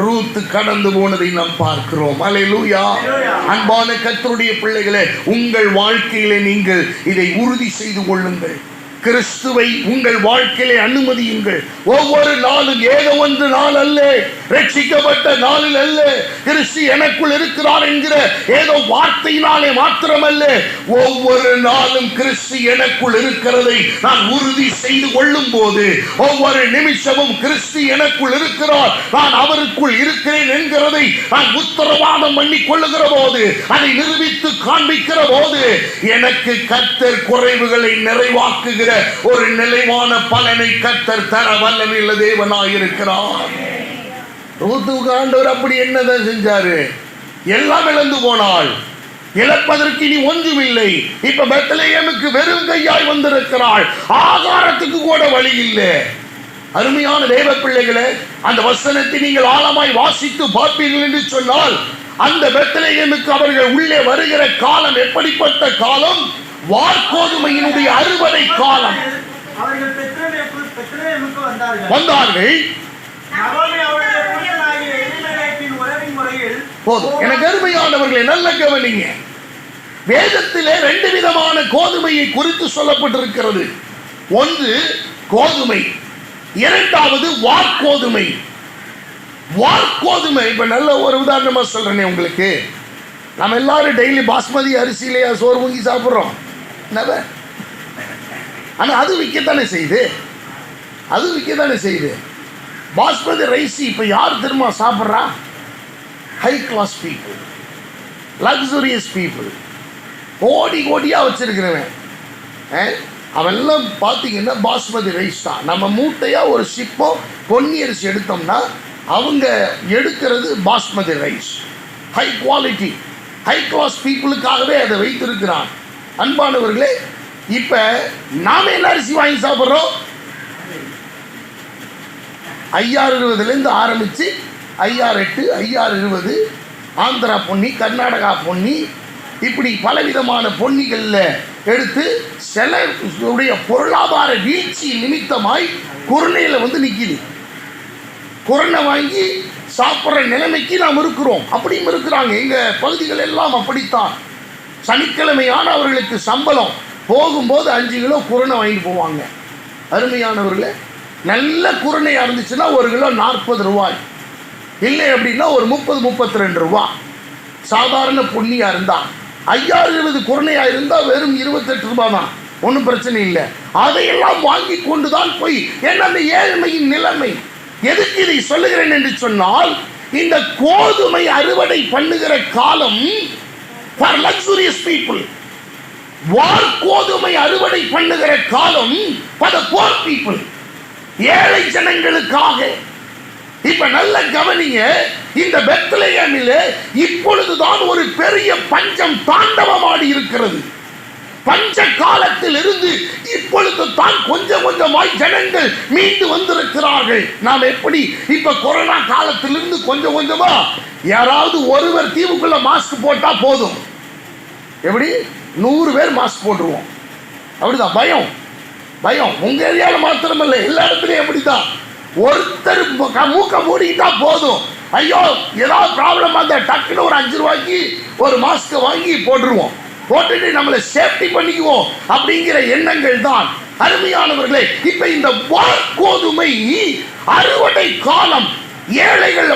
ரூத் கடந்து போனதை நாம் பார்க்கிறோம். அல்லேலூயா. அன்பான கர்த்தருடைய பிள்ளைகளே, உங்கள் வாழ்க்கையிலே நீங்கள் இதை உறுதி செய்து கொள்ளுங்கள். கிறிஸ்துவை உங்கள் வாழ்க்கையிலே அனுமதியுங்கள். ஒவ்வொரு நாளும் ஏதோ ஒன்று நாள் அல்ல, ரட்சிக்கப்பட்ட நாளில் அல்ல, கிறிஸ்து எனக்குள் இருக்கிறார் என்கிற ஏதோ வார்த்தையினாலே மாத்திரமல்ல, ஒவ்வொரு நாளும் கிறிஸ்து எனக்குள் இருக்கிறதை நான் உறுதி செய்து கொள்ளும் போது, ஒவ்வொரு நிமிஷமும் கிறிஸ்து எனக்குள் இருக்கிறார், நான் அவருக்குள் இருக்கிறேன் என்கிறதை நான் உத்தரவாதம் பண்ணி கொள்ளுகிற போது, அதை நிரூபித்து காண்பிக்கிற போது, எனக்கு கர்த்தர் குறைவுகளை நிறைவாக்குகிற ஒரு நிலைவான பலனை கர்த்தர் தர வல்லமையுள்ள தேவனாயிருக்கிறார். ரூத்துவுக்கு ஆண்டவர் அப்படி என்னதான் செஞ்சாரு? எல்லாம் இழந்து போனாள், இழப்பதற்கு இனி ஒன்றுமில்லை. இப்ப பெத்லகேமுக்கு வெறும் கையாய் வந்திருக்கிறாள், ஆகாரத்துக்கு கூட வழி இல்லை. அருமையான தேவ பிள்ளைகளே, அந்த வசனத்தை நீங்கள் ஆழமாய் வாசித்து பார்ப்பீர்கள் என்று சொன்னால், அந்த பெத்லகேமுக்கு அவர்கள் உள்ளே வருகிற காலம் எப்படிப்பட்ட காலம்? வார்கோதுமையினுடைய அறுவடை காலம். வந்தார்கள். போதும். எனக்கு அருமையானவர்களை நல்ல கவனிங்க. வேதத்திலே 2 விதமான கோதுமையை குறித்து சொல்லப்பட்டிருக்கிறது. ஒன்று கோதுமை, இரண்டாவது வார்கோதுமை. வார்கோதுமை, இப்ப நல்ல ஒரு உதாரணமா சொல்றேனே உங்களுக்கு. நம்ம எல்லாரும் டெய்லி பாஸ்மதி அரிசியிலேயே சோறு பொங்கி சாப்பிட்றோம். ஆனால் அது விற்கத்தானே செய்யுது, அது விற்கத்தானே செய்யுது. பாஸ்மதி ரைஸ் இப்போ யார் திரும்ப சாப்பிட்றா? High class people, luxurious people, கோடி கோடியாக வச்சிருக்கிறவன் அவெல்லாம் பார்த்தீங்கன்னா பாஸ்மதி ரைஸ் தான். நம்ம மூட்டையாக ஒரு சிப்போ பொன்னி அரிசி எடுத்தோம்னா அவங்க எடுக்கிறது basmati rice, high quality, high class பீப்புளுக்காகவே அதை வைத்திருக்கிறான். அன்பானவர்களே, இப்ப நாம என்ன அரிசி வாங்கி சாப்பிட்றோம்? 5020 ஆரம்பிச்சு 5008, 5020, ஆந்திரா பொன்னி, கர்நாடகா பொன்னி, இப்படி பலவிதமான பொன்னிகளில் எடுத்து சிலருடைய பொருளாதார வீழ்ச்சி நிமித்தமாய் குருணையில் வந்து நிற்கிது. குருணை வாங்கி சாப்பிட்ற நிலைமைக்கு நாம் இருக்கிறோம். அப்படியும் இருக்கிறாங்க. எங்க பகுதிகள் எல்லாம் அப்படித்தான். சனிக்கிழமையான அவர்களுக்கு சம்பளம் போகும்போது 5 கிலோ குருணை வாங்கிட்டு போவாங்க. அருமையானவர்களே, நல்ல குருணையாக இருந்துச்சுன்னா 1 கிலோ 40 ரூபாய், இல்லை அப்படின்னா ஒரு 30-32 ரூபா. சாதாரண பொன்னியாக இருந்தால் 5-20 குருணையாக இருந்தால் வெறும் 28 ரூபா தான், ஒன்றும் பிரச்சனை இல்லை. அதையெல்லாம் வாங்கி கொண்டு தான் போய், ஏன்னா அந்த ஏழ்மையின் நிலைமை. எதுக்கு இதை சொல்லுகிறேன் என்று சொன்னால், இந்த கோதுமை அறுவடை பண்ணுகிற காலம் for luxurious people. கோதுமை அறுவடை பண்ணுகிற காலம் for the poor people, ஏழை ஜனங்களுக்காக. இப்ப நல்ல கவனிங்க, இந்த பெத்லகேமிலே இப்பொழுதுதான் ஒரு பெரிய பஞ்சம் தாண்டவமாடி இருக்கிறது. பஞ்ச காலத்தில் இருந்து இப்பொழுது தான் கொஞ்சம் கொஞ்சமாய் ஜனங்கள் மீண்டு வந்திருக்கிறார்கள். நாம் எப்படி இப்ப கொரோனா காலத்திலிருந்து கொஞ்சம் கொஞ்சமா யாராவது ஒருவர் தீவுக்குள்ள மாஸ்க் போட்டா போதும், எப்படி 100 பேர் மாஸ்க் போட்டுருவோம். அப்படிதான் பயம். பயம் உங்க ஏரியாவில் மாத்திரமல்ல, எல்லா இடத்துலையும் எப்படிதான். ஒருத்தர் மூக்க மூடிக்கிட்டா போதும், ஐயோ ஏதாவது ப்ராப்ளம் அந்த டக்குன்னு ஒரு 5 ரூபாய்க்கு ஒரு மாஸ்க் வாங்கி போட்டுருவோம், போட்டுட்டு நம்மளை சேஃப்டி பண்ணிக்குவோம் அப்படிங்கிற எண்ணங்கள் தான். அருமையானவர்களே, இப்ப இந்த கோதுமை அறுவடை காலம், ஏழைகள்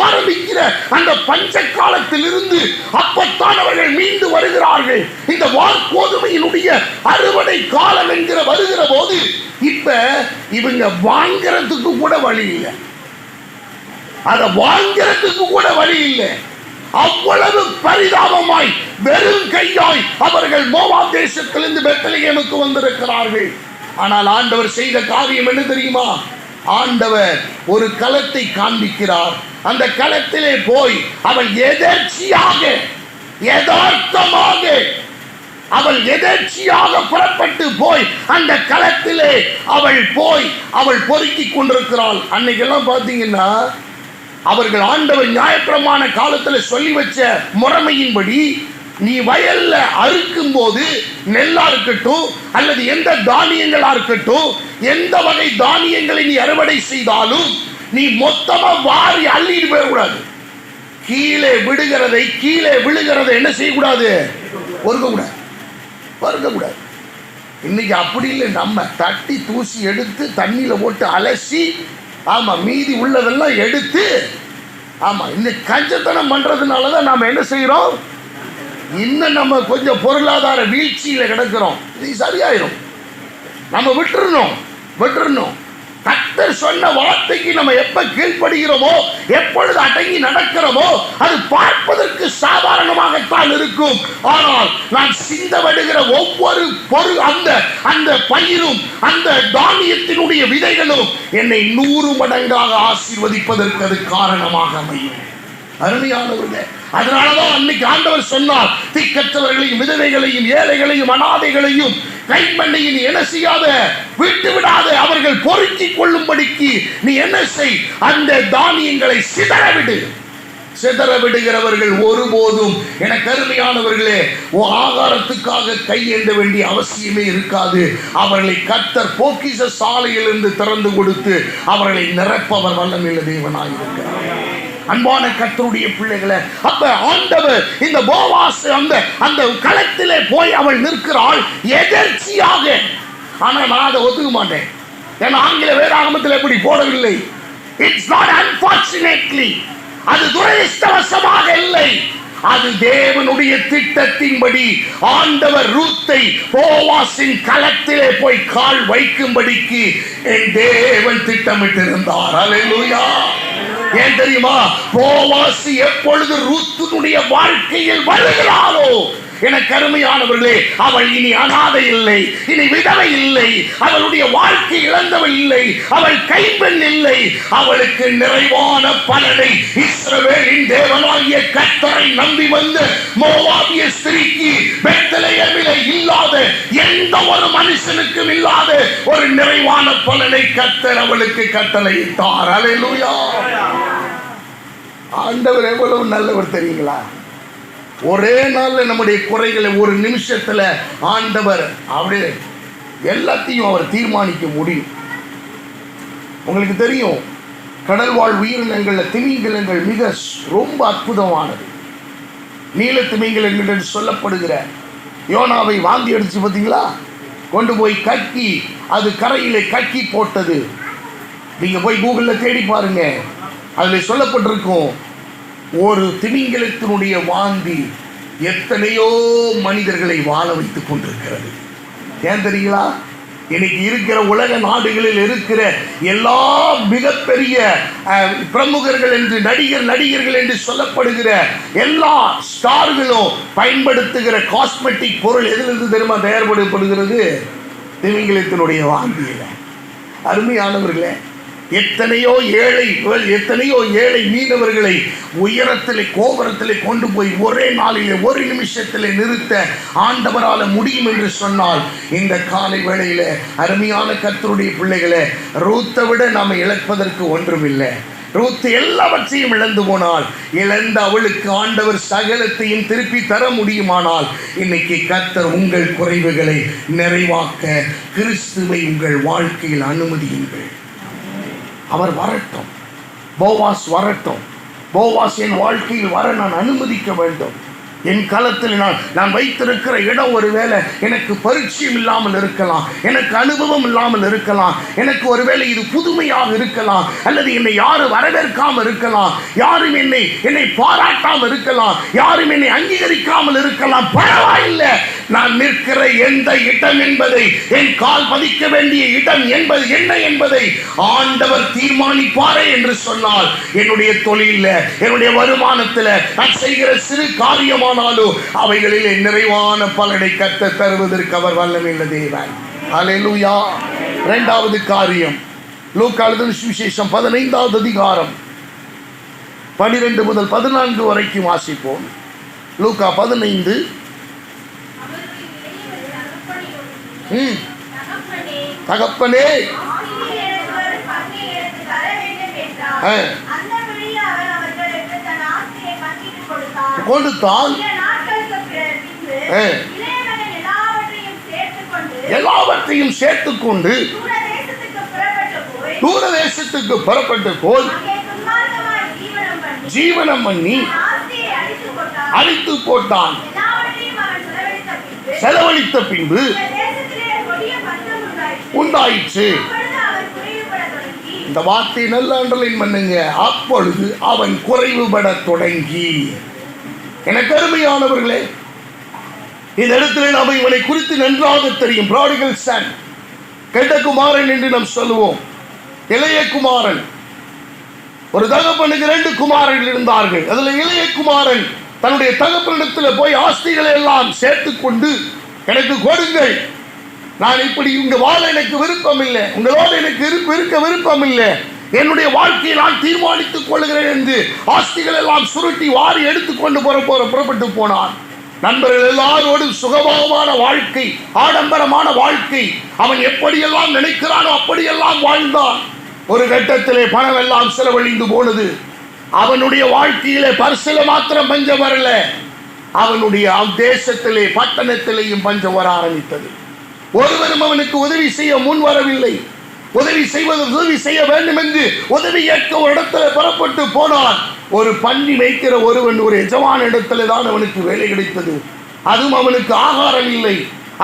ஆரம்பிக்கிற அந்த பஞ்ச காலத்தில் இருந்து அப்பத்தான் அவர்கள் மீண்டு வருகிறார்கள். இந்த கோதுமையினுடைய அறுவடை காலம் என்கிற வருகிற போது இப்ப இவங்க வாங்கிறதுக்கு கூட வழி இல்லை, அதை வாங்கிறதுக்கு கூட வழி இல்லை. அவ்வளவு பரிதாபமாய் வெறும் கையாய் அவர்கள் மோவாப் தேசத்திலிருந்து பெத்லகேமுக்கு வந்திருக்கிறார்கள். ஆனால் ஆண்டவர் செய்த காரியம் என்ன தெரியுமா? ஆண்டவர் ஒரு களத்தை காண்பிக்கிறார். அந்த களத்திலே போய் அவள் எதேர்ச்சியாக, யதார்த்தமாக அவள் எதேர்ச்சியாக புறப்பட்டு போய் அந்த களத்திலே அவள் பொறுக்கிக் கொண்டிருக்கிறாள். அன்னைக்கெல்லாம் பார்த்தீங்கன்னா அவர்கள் ஆண்டவர் நியாயப்பிரமாண காலத்தில் சொல்லி வச்ச முறைமையின்படி, நீ வயல்ல அறுக்கும் போது நெல்லா இருக்கட்டும் அல்லது எந்த தானியங்களா இருக்கட்டும், எந்த வகை தானியங்களை நீ அறுவடை செய்தாலும் நீ மொத்தமா வாரி அள்ளிட்டு போயிடக்கூடாது. கீழே விழுகிறதை என்ன செய்யக்கூடாது? பொறுக்கக்கூடாது. இன்னைக்கு அப்படி இல்லை. நம்ம தட்டி தூசி எடுத்து தண்ணியில போட்டு அலசி, ஆமா மீதி உள்ளதெல்லாம் எடுத்து, ஆமா இந்த கஞ்சத்தனம் பண்றதுனாலதான் நாம என்ன செய்யறோம்? இன்னும் நம்ம கொஞ்சம் பொருளாதார வீழ்ச்சியில கிடக்கிறோம். இது சரியாயிரும். நம்ம விட்டுறணும். கர்த்தர் சொன்ன வார்த்தைக்கு நம்ம எப்ப கீழ்ப்படுகிறோமோ, எப்பொழுது அடங்கி நடக்கிறோமோ, அது பார்ப்பதற்கு சாதாரணமாகத்தான் இருக்கும். ஆனால் நான் சிந்தப்படுகிற ஒவ்வொரு பொருள், அந்த பயிரும் அந்த தானியத்தினுடைய விதைகளும் என்னை 100 மடங்காக ஆசீர்வதிப்பதற்கு அது காரணமாக அமையும். அருமையானவர்களே, அதனாலதான் அன்னைக்கு ஆண்டவர் சொன்னார், திக்கற்றவர்களையும் விதவைகளையும் ஏழைகளையும் அனாதைகளையும் கைமண்ணையை நீ என்ன செய்யாத, விட்டு விடாத, அவர்கள் பொறுக்கிக் கொள்ளும்படிக்கு நீ என்ன செய், அந்த தானியங்களை சிதற விடுகிறவர்கள் ஒருபோதும், என கருமையானவர்களே, ஆகாரத்துக்காக கையேந்த வேண்டிய அவசியமே இருக்காது. அவர்களை கர்த்தர் பொக்கிஷ சாலையிலிருந்து திறந்து கொடுத்து அவர்களை நிரப்பவர் வல்லமையுள்ள தேவனாயிருக்கிறார். அன்பான கர்த்தருடைய பிள்ளைகளை, அப்ப ஆண்டவர் இந்த போவாஸ் அந்த களத்திலே போய் அவள் நிற்கிறாள் எதர்ச்சியாக. ஆனா நான் அதை ஒத்துக்க மாட்டேன். ஏன்னா ஆங்கில வேதாகமத்தில் எப்படி போடவில்லை. இட்ஸ் நாட் அன்பார்ச்சுனேட்லி, அது துரதிர்ஷ்டவசமாக இல்லை, அது தேவனுடைய திட்டத்தின்படி ஆண்டவர் ரூத்தை போவாசின் களத்திலே போய் கால் வைக்கும்படிக்கு என் தேவன் திட்டமிட்டிருந்தார். அல்லேலூயா. ஏன் தெரியுமா? போவாசி எப்பொழுது ரூத்தினுடைய வாழ்க்கையில் வருகிறாளோ, எனக்கு அருமையானவர்களே, அவள் இனி அனாதை இல்லை, இனி விதவை இல்லை, அவளுடைய வாழ்க்கை இழந்தவள் இல்லை, அவள் கைப்பெண் இல்லை. அவளுக்கு நிறைவான பலனை இஸ்ரவேலின் தேவனாகிய கர்த்தரை நம்பி வந்த மோவாபிய ஸ்திரீக்கு பெத்லகேமிலே இல்லாத, எந்த ஒரு மனுஷனுக்கும் இல்லாத ஒரு நிறைவான பலனை கர்த்தர் அவளுக்கு கட்டளையிட்டார். அல்லேலூயா. ஆண்டவர் எவ்வளவு நல்லவர் தெரியுங்களா? ஒரே நாள்ல நம்முடைய குறைகளை ஒரு நிமிஷத்துல ஆண்டவர் அப்படியே எல்லாத்தையும் அவர் தீர்மானிக்க முடியும். உங்களுக்கு தெரியும், கடல் வாழ் உயிரினங்கள்ல திமிங்கலங்கள் ரொம்ப அற்புதமானது. நீல திமிங்கலங்கள் என்று சொல்லப்படுகிற யோனாவை வாந்தி அடிச்சு பார்த்தீங்களா, கொண்டு போய் கக்கி அது கரையிலே கக்கி போட்டது. நீங்க போய் கூகுளில் தேடி பாருங்க, அதில் சொல்லப்பட்டிருக்கும் ஒரு திமிங்கலத்தினுடைய வாந்தி எத்தனையோ மனிதர்களை வாழ வைத்துக் கொண்டிருக்கிறது. ஏன் தெரியுங்களா? இன்னைக்கு இருக்கிற உலக நாடுகளில் இருக்கிற எல்லா மிகப்பெரிய பிரமுகர்கள் என்று நடிகர்கள் என்று சொல்லப்படுகிற எல்லா ஸ்டார்களும் பயன்படுத்துகிற காஸ்மெட்டிக் பொருள் எதிலிருந்து தெரியுமா தயாரிக்கப்படுகிறது? திமிங்கலத்தினுடைய வாந்தியில. அருமையானவர்களே, எத்தனையோ ஏழை மீனவர்களை உயரத்திலே கோபுரத்திலே கொண்டு போய் ஒரே நாளிலே ஒரு நிமிஷத்திலே நிறுத்த ஆண்டவரால் முடியும் என்று சொன்னால், இந்த காலை வேளையில அருமையான கர்த்தருடைய பிள்ளைகளை, ரூத்தை விட நாம் இழப்பதற்கு ஒன்றுமில்லை. ரூத் எல்லாவற்றையும் இழந்து போனால், இழந்த அவளுக்கு ஆண்டவர் சகலத்தையும் திருப்பி தர முடியுமானால், இன்னைக்கு கர்த்தர் உங்கள் குறைவுகளை நிறைவாக்க கிறிஸ்துவை உங்கள் வாழ்க்கையில் அனுமதியுங்கள். அவர் வரட்டும், போவாஸ் வரட்டும். போவாஸ் என் வாழ்க்கையில் வர நான் அனுமதிக்க வேண்டும். என் காலத்தில் நான் வைத்திருக்கிற இடம் ஒருவேளை எனக்கு பரிச்சயம் இல்லாமல் இருக்கலாம், எனக்கு அனுபவம் இல்லாமல் இருக்கலாம், எனக்கு ஒருவேளை இது புதுமையாக இருக்கலாம், அல்லது என்னை யாரும் வரவேற்காமல் இருக்கலாம், யாரும் என்னை பாராட்டாமல் இருக்கலாம், யாரும் என்னை அங்கீகரிக்காமல் இருக்கலாம். பரவாயில்லை, நான் நிற்கிற எந்த இடம் என்பதை, என் கால் பதிக்க வேண்டிய இடம் என்பது என்ன என்பதை ஆண்டவர் தீர்மானிப்பாரே என்று சொன்னால், என்னுடைய தொழிலில், என்னுடைய வருமானத்தில் நான் செய்கிற சிறு காரியமானாலும் அவைகளிலே நிறைவான பலனை கர்த்தர் தருவதற்கு அவர் வல்லமையுள்ள தேவன். அல்லேலூயா. இரண்டாவது காரியம், லூக்கா எழுதின சுவிசேஷம் 15வது அதிகாரம் 12 முதல் 14 வரைக்கும் வாசிப்போம். லூக்கா 15. தகப்பனே கொடுத்தால் எல்லாவற்றையும் சேர்த்துக்கொண்டு தூர தேசத்துக்கு புறப்பட்டு போய் ஜீவனம் பண்ணி அழித்து போட்டான். செலவழித்த பின்பு உண்டாயிற்று. இந்த வார்த்தை நல்ல அண்டர்லைன் பண்ணுங்க. அப்பொழுது அவன் குறைவுபட தொடங்கி. எனக்கு அருமையானவர்களே, இந்த இடத்துல நாம் இவனை குறித்து நன்றாக தெரியும். ப்ராடிகல் சன், கெட்ட குமாரன் என்று நாம் சொல்லுவோம். இளைய குமாரன். ஒரு தகப்பனுக்கு 2 குமாரர்கள் இருந்தார்கள். அதுல இளைய குமாரன் தன்னுடைய தகப்பனிடத்தில் போய் ஆஸ்திகளை எல்லாம் சேர்த்து கொண்டு, எனக்கு கொடுங்கள், நான் இப்படி இங்க வாழ எனக்கு விருப்பம் இல்லை, உங்களோடு எனக்கு இருக்க விருப்பம் இல்லை, என்னுடைய வாழ்க்கையை நான் தீர்மானித்துக் கொள்கிறேன் என்று ஆஸ்திகள் எல்லாம் சுருட்டி வாரி எடுத்துக்கொண்டு புறப்பட்டு போனான். நண்பர்கள் எல்லாரோடும் சுகமான வாழ்க்கை, ஆடம்பரமான வாழ்க்கை, அவன் எப்படியெல்லாம் நினைக்கிறானோ அப்படியெல்லாம் வாழ்ந்தான். ஒரு கட்டத்திலே பணம் எல்லாம் செலவழிந்து போனது. அவனுடைய வாழ்க்கையிலே பரிசில மாத்திரம் பஞ்சம் வரல, அவனுடைய தேசத்திலே பட்டணத்திலேயும் பஞ்சம் வர ஆரம்பித்தது. ஒருவரும் அவனுக்கு உதவி செய்ய முன் வரவில்லை. உதவி செய்ய வேண்டும் என்று உதவி ஏற்க ஒரு இடத்துல புறப்பட்டு போனான். ஒரு பன்றி மேய்க்கிற ஒருவன் ஒரு எஜமான இடத்துல தான் அவனுக்கு வேலை கிடைத்தது. அதுவும் அவனுக்கு ஆகாரம் இல்லை,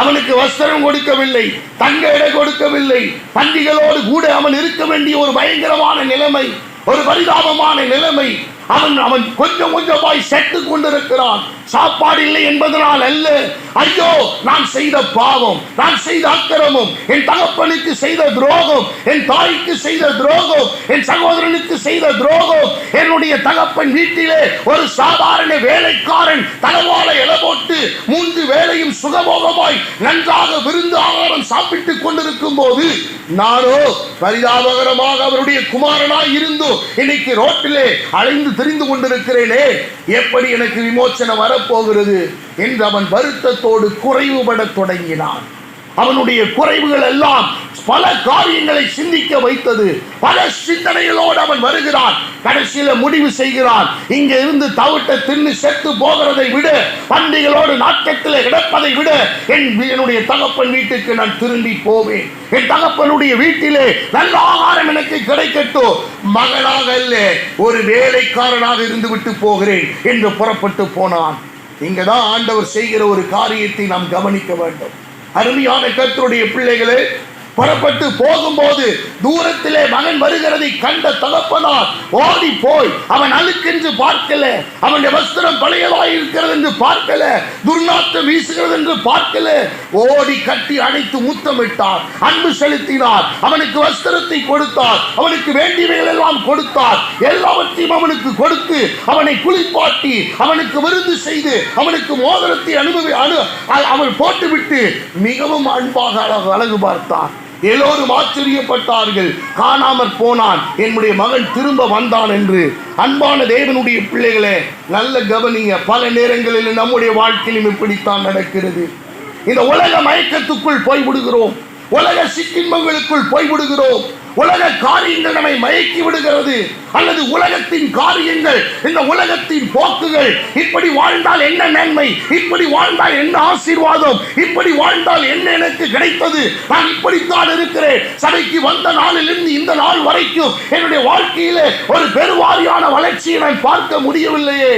அவனுக்கு வஸ்திரம் கொடுக்கவில்லை, தங்க இடம் கொடுக்கவில்லை. பன்றிகளோடு கூட அவன் இருக்க வேண்டிய ஒரு பயங்கரமான நிலைமை, ஒரு பரிதாபமான நிலைமை. அவன் கொஞ்சமாய் செத்து கொண்டிருக்கிறான். சாப்பாடு இல்லை என்பதனால் அல்ல, ஐயோ நான் செய்த பாவம், நான் செய்த அக்கிரமம், என் தகப்பனுக்கு செய்த துரோகம், என் தாய்க்கு செய்த துரோகம், என் சகோதரனுக்கு செய்த துரோகம். என்னுடைய தகப்பன் வீட்டிலே ஒரு சாதாரண வேலைக்காரன் தலவாழ இலை போட்டு 3 வேளையும் சுகபோகமாய் நன்றாக விருந்து ஆகாரம் சாப்பிட்டுக் கொண்டிருக்கும் போது, நானோ பரிதாபகரமாக அவருடைய குமாரனாய் இருந்து இன்னைக்கு ரோட்டிலே அலைந்து தெரிந்து கொண்டிருக்கிறேனே, எப்படி எனக்கு விமோச்சனம் வரப்போகிறது என்று அவன் வருத்தத்தோடு குறைவுபட தொடங்கினான். அவனுடைய குறைவுகள் எல்லாம் பல காரியங்களை சிந்திக்க வைத்தது. பல சிந்தனைகளோடு அவன் வருகிறான். கடைசியில முடிவு செய்கிறான், இங்க இருந்து தவிட்ட தின்னு செத்து போகிறதை விட, பண்டிகளோடு நாட்டத்தில் கிடப்பதை விட என்னுடைய தகப்பன் வீட்டுக்கு நான் திரும்பி போவேன். என் தகப்பனுடைய வீட்டிலே நல்ல ஆகாரம் எனக்கு கிடைக்கட்டும், மகனாக அல்ல ஒரு வேலைக்காரனாக இருந்து விட்டு போகிறேன் என்று புறப்பட்டு போனான். இங்கதான் ஆண்டவர் செய்கிற ஒரு காரியத்தை நாம் கவனிக்க வேண்டும். அருமையான கர்த்தருடைய பிள்ளைகளே, புறப்பட்டு போகும்போது தூரத்திலே மகன் வருகிறதை கண்ட தகப்பனார் ஓடி போய் அவன் அழுக்கென்று பார்க்கல, அவனுடைய வஸ்திரம் பழையதாய் இருக்கிறது என்று பார்க்கல, துர்நாற்றம் வீசுகிறது என்று பார்க்கல, ஓடி கட்டி அணைத்து முத்தமிட்டார், அன்பு செலுத்தினார், அவனுக்கு வஸ்திரத்தை கொடுத்தார், அவனுக்கு வேண்டியவைகள் எல்லாம் கொடுத்தார், எல்லாவற்றையும் அவனுக்கு கொடுத்து அவனை குளிப்பாட்டி அவனுக்கு விருந்து செய்து அவனுக்கு மோதிரத்தை அவன் போட்டுவிட்டு மிகவும் அன்பாக அழகு பார்த்தான். எல்லோரும் ஆச்சரியப்பட்டார்கள். காணாமற் போனான், என்னுடைய மகன் திரும்ப வந்தான் என்று. அன்பான தேவனுடைய பிள்ளைகளே, நல்ல கவனிங்க. பல நேரங்களில் நம்முடைய வாழ்க்கையிலும் இப்படித்தான் நடக்கிறது. இந்த உலக மயக்கத்துக்குள் போய்விடுகிறோம், உலக சிற்றின்பங்களுக்குள் போய்விடுகிறோம், உலக காரியங்கள் நம்மை மயக்கி விடுகிறது. அல்லது உலகத்தின் காரியங்கள், இந்த உலகத்தின் போக்குகள், இப்படி வாழ்ந்தால் என்ன நன்மை, இப்படி வாழ்ந்தால் என்ன ஆசீர்வாதம், இப்படி வாழ்ந்தால் என்ன எனக்கு கிடைத்தது, நான் இப்படித்தான் இருக்கிறேன், சபைக்கு வந்த நாளிலிருந்து இந்த நாள் வரைக்கும் என்னுடைய வாழ்க்கையிலே ஒரு பெருவாரியான வளர்ச்சியை நான் பார்க்க முடியவில்லையே,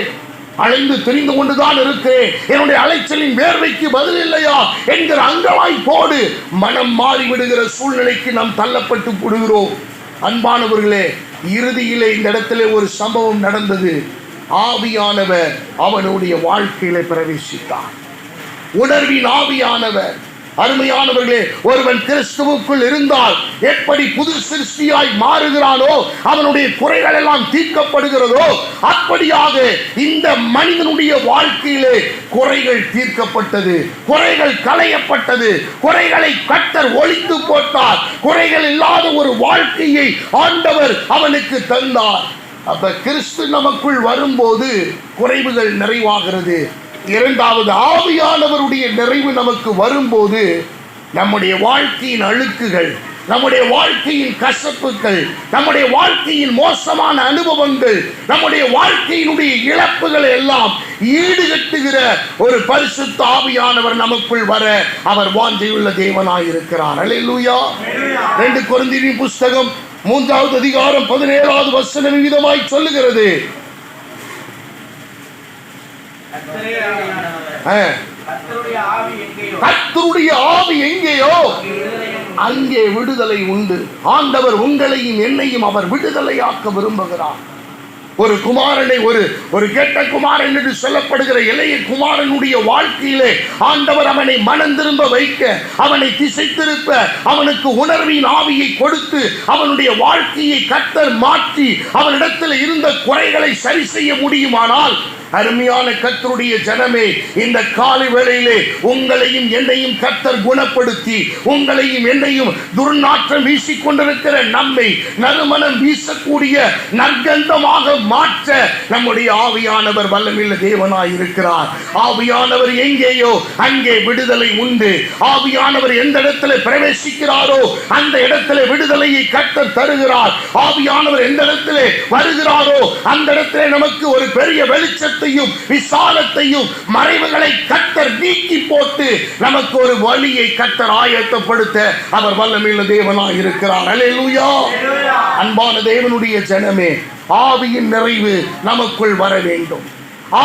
அலைந்து திரிந்து கொண்டுதான் இருக்கிறேன், என்னுடைய அலைச்சலின் வேர்வைக்கு பதில் இல்லையா என்கிற அங்கவாய்ப்போடு மனம் மாறிவிடுகிற சூழ்நிலைக்கு நாம் தள்ளப்பட்டு போடுகிறோம். அன்பானவர்களே, இறுதியிலே இந்த இடத்திலே ஒரு சம்பவம் நடந்தது. ஆவியானவர் அவனுடைய வாழ்க்கையிலே பிரவேசித்தார். உணர்வின் ஆவியானவர். அருமையானவர்களே, ஒருவன் கிறிஸ்துவுக்குள் இருந்தால் எப்படி புது சிருஷ்டியாய் மாறுகிறானோ, அவனுடைய குறைகள் எல்லாம் தீர்க்கப்படுகிறதோ, அப்படியாக இந்த மனிதனுடைய வாழ்க்கையிலே குறைகள் தீர்க்கப்பட்டது, குறைகள் களையப்பட்டது, குறைகளை கர்த்தர் ஒழித்து போட்டார், குறைகள் இல்லாத ஒரு வாழ்க்கையை ஆண்டவர் அவனுக்கு தந்தார். அப்ப கிறிஸ்து நமக்குள் வரும்போது குறைவுகள் நிறைவாகிறது. இரண்டாவது, ஆவியானவருடைய நிறைவு நமக்கு வரும்போது நம்முடைய வாழ்க்கையின் அழுக்குகள், நம்முடைய வாழ்க்கையின் கசப்புகள், நம்முடைய வாழ்க்கையின் மோசமான அனுபவங்கள், நம்முடைய வாழ்க்கையினுடைய இழப்புகளை எல்லாம் ஈடுகட்டுகிற ஒரு பரிசுத்த ஆவியானவர் நமக்குள் வர அவர் வாஞ்சையுள்ள தேவனாய் இருக்கிறார். அல்லேலூயா. 2 கொரிந்தியர் புஸ்தகம் 3வது அதிகாரம் 17வது வசனம் விதமாய் சொல்லுகிறது, கர்த்தருடைய ஆவி எங்கேயோ அங்கே விடுதலை உண்டு. ஆண்டவர் உங்களையும் என்னையும் அவர் விடுதலையாக்க விரும்புகிறார். ஒரு குமாரனை, ஒரு கெட்ட குமாரன் என்று சொல்லப்படுகிற இளைய குமாரனுடைய வாழ்க்கையிலே ஆண்டவர் அவனை மனம் திரும்ப வைக்க, அவனை திசை திருப்ப, அவனுக்கு உணர்வின் ஆவியை கொடுத்து அவனுடைய வாழ்க்கையை கர்த்தர் மாற்றி அவனிடத்தில் இருந்த குறைகளை சரி செய்ய முடியுமானால், அருமையான கர்த்தருடைய ஜனமே, இந்த காலை வேளையிலே உங்களையும் என்னையும் கர்த்தர் குணப்படுத்தி, உங்களையும் என்னையும் துர்நாற்றம் வீசிக்கொண்டிருக்கிற நம்மை நறுமணம் வீசக்கூடிய நற்கந்தமாக மாற்ற நம்முடைய ஆவியானவர் வல்லமையுள்ள தேவனாய் இருக்கிறார். ஆவியானவர் எங்கேயோ அங்கே விடுதலை உண்டு. ஆவியானவர் எந்த இடத்துல பிரவேசிக்கிறாரோ அந்த இடத்துல விடுதலையை கர்த்தர் தருகிறார். ஆவியானவர் எந்த இடத்துல வருகிறாரோ அந்த இடத்துல நமக்கு ஒரு பெரிய வெளிச்சத்தை, விசாலத்தையும், மறைவுகளை கர்த்தர் நீக்கி போட்டு நமக்கு ஒரு வழியை கர்த்தர் ஆயத்தப்படுத்த அவர் வல்லமையுள்ள தேவனாய் இருக்கிறார். அல்லேலூயா. அன்பான தேவனுடைய ஜனமே, ஆவியின் நிறைவு நமக்குள் வர வேண்டும்.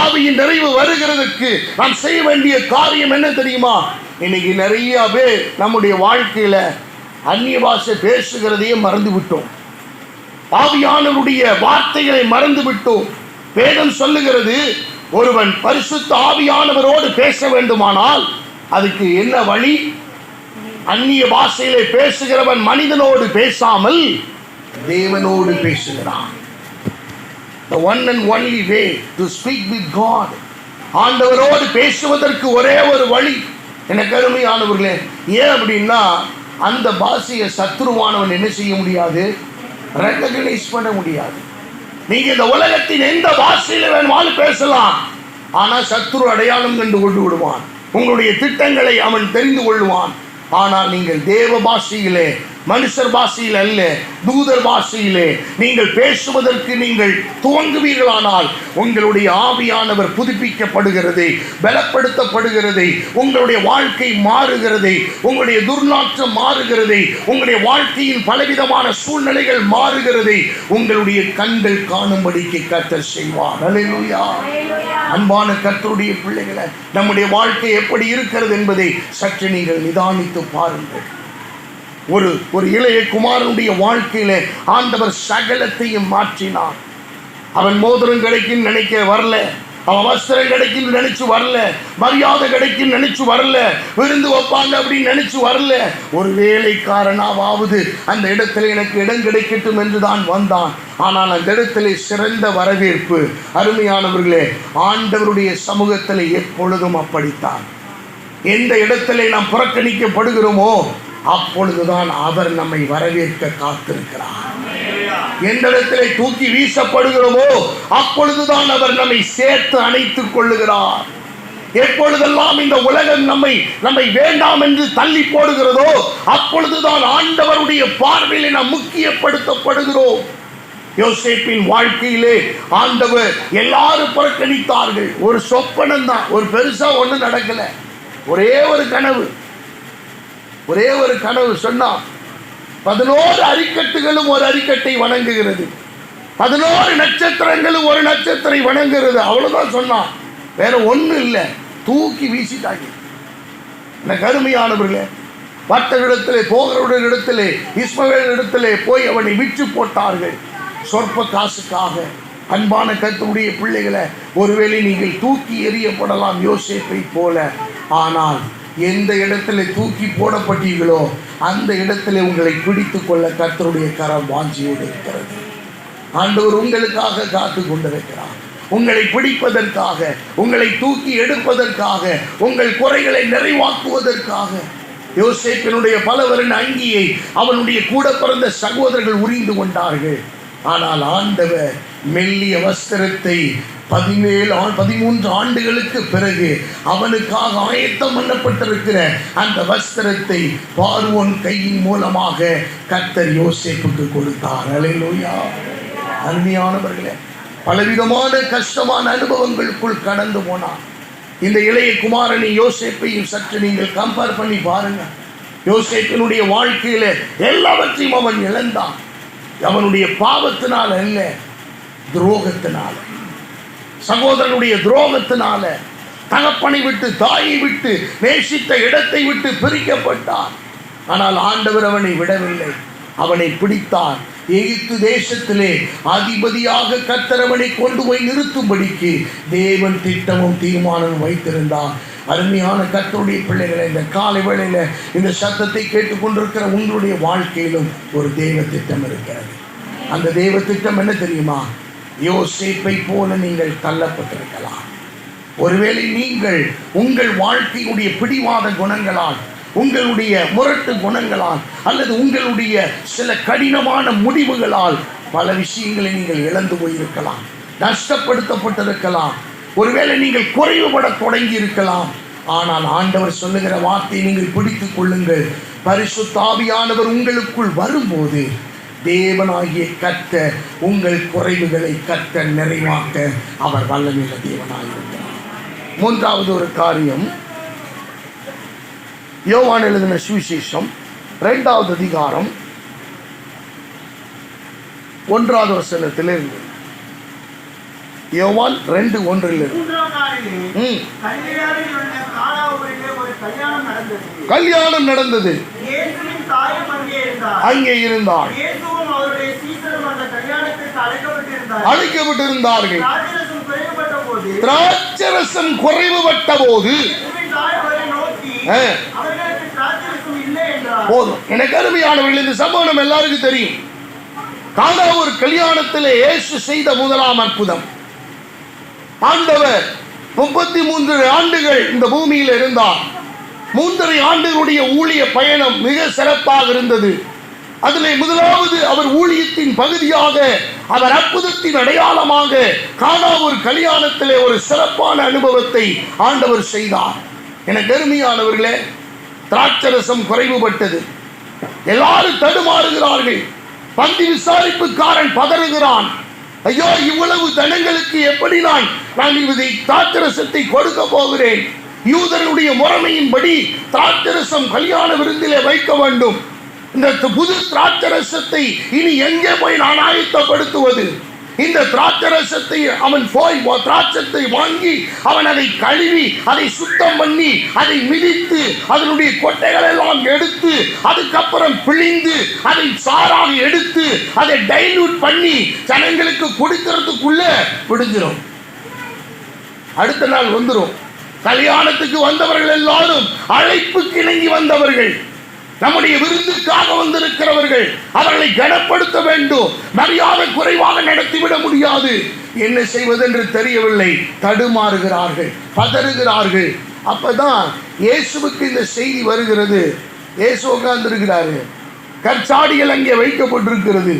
ஆவியின் நிறைவு வருகிறதுக்கு நாம் செய்ய வேண்டிய காரியம் என்ன தெரியுமா? இன்னைக்கு நிறைய பேர் நம்முடைய வாழ்க்கையில அந்நிய பாஷை பேசுகிறதையே மறந்து விட்டோம். ஆவியானவருடைய வார்த்தைகளை மறந்து விட்டோம். வேதம் சொல்லுகிறது, ஒருவன் பரிசுத்த ஆவியானவரோடு பேச வேண்டுமானால் அதுக்கு என்ன வழி? அந்நிய பாஷையிலே பேசுகிறவன் மனிதனோடு பேசாமல் தேவனோடு பேசுகிறான். The one and only way to speak with God. ஆண்டவரோடு பேசுவதற்கு ஒரே ஒரு வழி. எனக்கு அருமையானவர்களே, ஏன் அப்படின்னா அந்த பாஷையை சத்துருவானவன் என்ன செய்ய முடியாது? ரெகக்னைஸ் பண்ண முடியாது. நீங்க இந்த உலகத்தின் எந்த பாஷையில வேணுமாலும் பேசலாம், ஆனா சத்துரு அடையாளம் கண்டு கொண்டு விடுவான். உங்களுடைய திட்டங்களை அவன் தெரிந்து கொள்வான். ஆனால் நீங்கள் தேவ பாஷையிலே, மனுஷர் பாஷையில் அல்ல, தூதர் பாஷையிலே நீங்கள் பேசுவதற்கு நீங்கள் துவங்குவீர்களானால் உங்களுடைய ஆவியானவர் புதுப்பிக்கப்படுகிறது, பலப்படுத்தப்படுகிறது, உங்களுடைய வாழ்க்கை மாறுகிறது, உங்களுடைய துர்நாற்றம் மாறுகிறது, உங்களுடைய வாழ்க்கையின் பலவிதமான சூழ்நிலைகள் மாறுகிறது, உங்களுடைய கண்கள் காணும்படிக்கு கர்த்தர் செய்வார். அல்லேலூயா. அன்பான கர்த்தருடைய பிள்ளைகளை, நம்முடைய வாழ்க்கை எப்படி இருக்கிறது என்பதை சற்று நீங்கள் நிதானித்து பாருங்கள். ஒரு இளைய குமாரனுடைய வாழ்க்கையில ஆண்டவர் சகலத்தையும் மாற்றினார். அவன் மோதிரம் கிடைக்கும் நினைக்க வரல, அவன் வஸ்திரம் கிடைக்கும் நினைச்சு வரல, மரியாதை கிடைக்கும் நினைச்சு வரல, விருந்து வைப்பாங்க அப்படின்னு நினைச்சு வரல. ஒரு வேலைக்காரனாவது அந்த இடத்துல எனக்கு இடம் கிடைக்கட்டும் என்றுதான் வந்தான். ஆனால் அந்த இடத்துல சிறந்த வரவேற்பு. அருமையானவர்களே, ஆண்டவருடைய சமூகத்தில் எப்பொழுதும் அப்படித்தான். எந்த இடத்துல நாம் புறக்கணிக்கப்படுகிறோமோ அப்பொழுதுதான் அவர் நம்மை வரவேற்க காத்திருக்கிறார். எந்த இடத்திலே தூக்கி வீசப்படுகிறோமோ அப்பொழுதுதான் அவர் நம்மை சேர்த்து அணைத்துக் கொள்ளுகிறார். எப்பொழுதெல்லாம் இந்த உலகம் நம்மை வேண்டாம் என்று தள்ளி போடுகிறதோ அப்பொழுதுதான் ஆண்டவருடைய பார்வையிலே நாம் முக்கியப்படுத்தப்படுகிறோம். யோசேப்பின் வாழ்க்கையிலே ஆண்டவர் எல்லாரும் புறக்கணித்தார்கள். ஒரு சொப்பனம் தான், ஒரு பெருசா ஒண்ணு நடக்கல. ஒரே ஒரு கனவு சொன்னா 11 அரிக்கட்டுகளும் ஒரு அரிக்கட்டை வணங்குகிறது, 11 நட்சத்திரங்களும் ஒரு நட்சத்திரை வணங்குகிறது. அவ்வளவுதான் சொன்னான், வேற ஒண்ணு இல்லை. தூக்கி வீசிட்டாங்க. எனக்கு அருமையானவர்களே, மற்றவரிடத்திலே போகிறவருடைய இடத்திலே இஸ்மவேல் இடத்திலே போய் அவனை விற்று போட்டார்கள் சொற்ப காசுக்காக. அன்பான கர்த்தருடைய பிள்ளைகளை, ஒருவேளை நீங்கள் தூக்கி எறியப்படலாம் யோசேப்பை போல. ஆனால் எந்த இடத்துல தூக்கி போடப்பட்டீர்களோ அந்த இடத்துல உங்களை பிடித்து கொள்ள கர்த்தருடைய கரம் வாஞ்சியோடு இருக்கிறது. ஆண்டவர் உங்களுக்காக காத்து கொண்டிருக்கிறார். உங்களை பிடிப்பதற்காக, உங்களை தூக்கி எடுப்பதற்காக, உங்கள் குறைகளை நிறைவாக்குவதற்காக. யோசேப்பினுடைய பல வருட அங்கியை அவனுடைய கூட பிறந்த சகோதரர்கள் உரிந்து கொண்டார்கள். ஆனால் ஆண்டவர் மெல்லிய வஸ்திரத்தை 13 ஆண்டுகளுக்கு பிறகு அவனுக்காக ஆயத்தம் பண்ணப்பட்டிருக்கிற அந்த வஸ்திரத்தை பார்வோன் கையின் மூலமாக கர்த்தர் யோசேப்புக்கு கொடுத்தார். அல்லேலூயா. அருமையானவர்களே, பலவிதமான கஷ்டமான அனுபவங்களுக்குள் கடந்து போனார். இந்த இளைய குமாரனை யோசேப்பையும் சற்று நீங்கள் கம்பேர் பண்ணி பாருங்க. யோசேப்பினுடைய வாழ்க்கையில எல்லாவற்றையும் அவன் இழந்தான். அவனுடைய பாவத்தினால அல்ல, துரோகத்தினால, சகோதரனுடைய துரோகத்தினால, தகப்பனை விட்டு தாயை விட்டு நேசித்த இடத்தை விட்டு பிரிக்கப்பட்டார். ஆனால் ஆண்டவர் அவனை விடவில்லை, அவனை பிடித்தார். எகிப்து தேசத்திலே அதிபதியாக கர்த்தர் அவனை கொண்டு போய் நிறுத்தும்படிக்கு தேவன் திட்டமும் தீர்மானமும் வைத்திருந்தார். அருமையான கர்த்தருடைய பிள்ளைகளை, இந்த காலை வேளையில இந்த சத்தத்தை கேட்டுக்கொண்டிருக்கிற உங்களுடைய வாழ்க்கையிலும் ஒரு தேவ திட்டம் இருக்கிறது. அந்த தேவ திட்டம் என்ன தெரியுமா? யோசேப்பை போல நீங்கள் தள்ளப்பட்டிருக்கலாம். ஒருவேளை நீங்கள் உங்கள் வாழ்க்கையுடைய பிடிவாத குணங்களால், உங்களுடைய முரட்டு குணங்களால், அல்லது உங்களுடைய சில கடினமான முடிவுகளால் பல விஷயங்களை நீங்கள் இழந்து போயிருக்கலாம், நஷ்டப்படுத்தப்பட்டிருக்கலாம். ஒருவேளை நீங்கள் குறைவுபட தொடங்கி இருக்கலாம். ஆனால் ஆண்டவர் சொல்லுகிற வார்த்தையை நீங்கள் பிடித்துக் கொள்ளுங்கள். பரிசுத்த ஆவியானவர் உங்களுக்குள் வரும்போது தேவனாகிய கர்த்தர் உங்கள் குறைவுகளை கர்த்தர் நிறைவாக்க அவர் வல்லமையுள்ள தேவனாயிருக்கிறார். மூன்றாவது ஒரு காரியம், யோவான் எழுதின சுவிசேஷம் 2வது அதிகாரம் 1வது வசனத்திலிருந்து. யோவான் 2:1 கல்யாணம் நடந்தது. அங்கே இருந்தார், அழைக்கப்பட்டிருந்தார்கள். திராட்சரசம் குறைவுபட்ட போது போதும். எனக்கு அருமையானவர்கள், இந்த சம்பவம் எல்லாருக்கும் தெரியும். கானா ஒரு கல்யாணத்தில் இயேசு செய்த முதலாம் அற்புதம். ஆண்டவர் 33 ஆண்டுகள் இந்த பூமியில் இருந்தார். 3.5 ஆண்டுகளுடைய ஊழிய பயணம் மிக சிறப்பாக இருந்தது. அதிலே முதலாவது அவர் ஊழியத்தின் பகுதியாக, அவர் அற்புதத்தின் அடையாளமாக கானா ஒரு கல்யாணத்திலே ஒரு சிறப்பான அனுபவத்தை ஆண்டவர் செய்தார். எனக்கு அருமையானவர்களே, திராட்சரசம் குறைவுபட்டது. எல்லாரும் தடுமாறுகிறார்கள். பந்தி விசாரிப்புக்காரன் பதறுகிறான். ஐயோ, இவ்வளவு ஜனங்களுக்கு எப்படி நான் இதை திராட்சரசத்தை கொடுக்க போகிறேன்? யூதருடைய முறைமையின்படி திராட்சரசம் கல்யாண விருந்திலே வைக்க வேண்டும். இந்த புது திராட்சரசத்தை இனி எங்கே போய் நான் ஆயத்தப்படுத்துவது? இந்த திராட்சரசத்தை அவன் போய் திராட்சத்தை வாங்கி அவன் அதை கழுவி அதை சுத்தம் பண்ணி அதை மிதித்து அதனுடைய கொட்டைகள் எல்லாம் எடுத்து அதுக்கப்புறம் பிழிந்து அதை சாராக எடுத்து அதை டைல்யூட் பண்ணி ஜனங்களுக்கு கொடுக்கிறதுக்குள்ள விடுஞ்சிடும். அடுத்த நாள் வந்துடும். கல்யாணத்துக்கு வந்தவர்கள் எல்லாரும் அழைப்புக்கு இணங்கி வந்தவர்கள், நம்முடைய விருந்துக்காக வந்திருக்கிறவர்கள். அவர்களை கனப்படுத்த வேண்டும். மரியாதை குறைவாக நடத்திவிட முடியாது. என்ன செய்வதென்று தெரியவில்லை. தடுமாறுகிறார்கள், பதறுகிறார்கள். அப்பதான் இயேசுவுக்கு இந்த செய்தி வருகிறது. இயேசு உட்கார்ந்து இருக்கிறாரு. கற்சாடிகள் அங்கே வைக்கப்பட்டிருக்கிறது.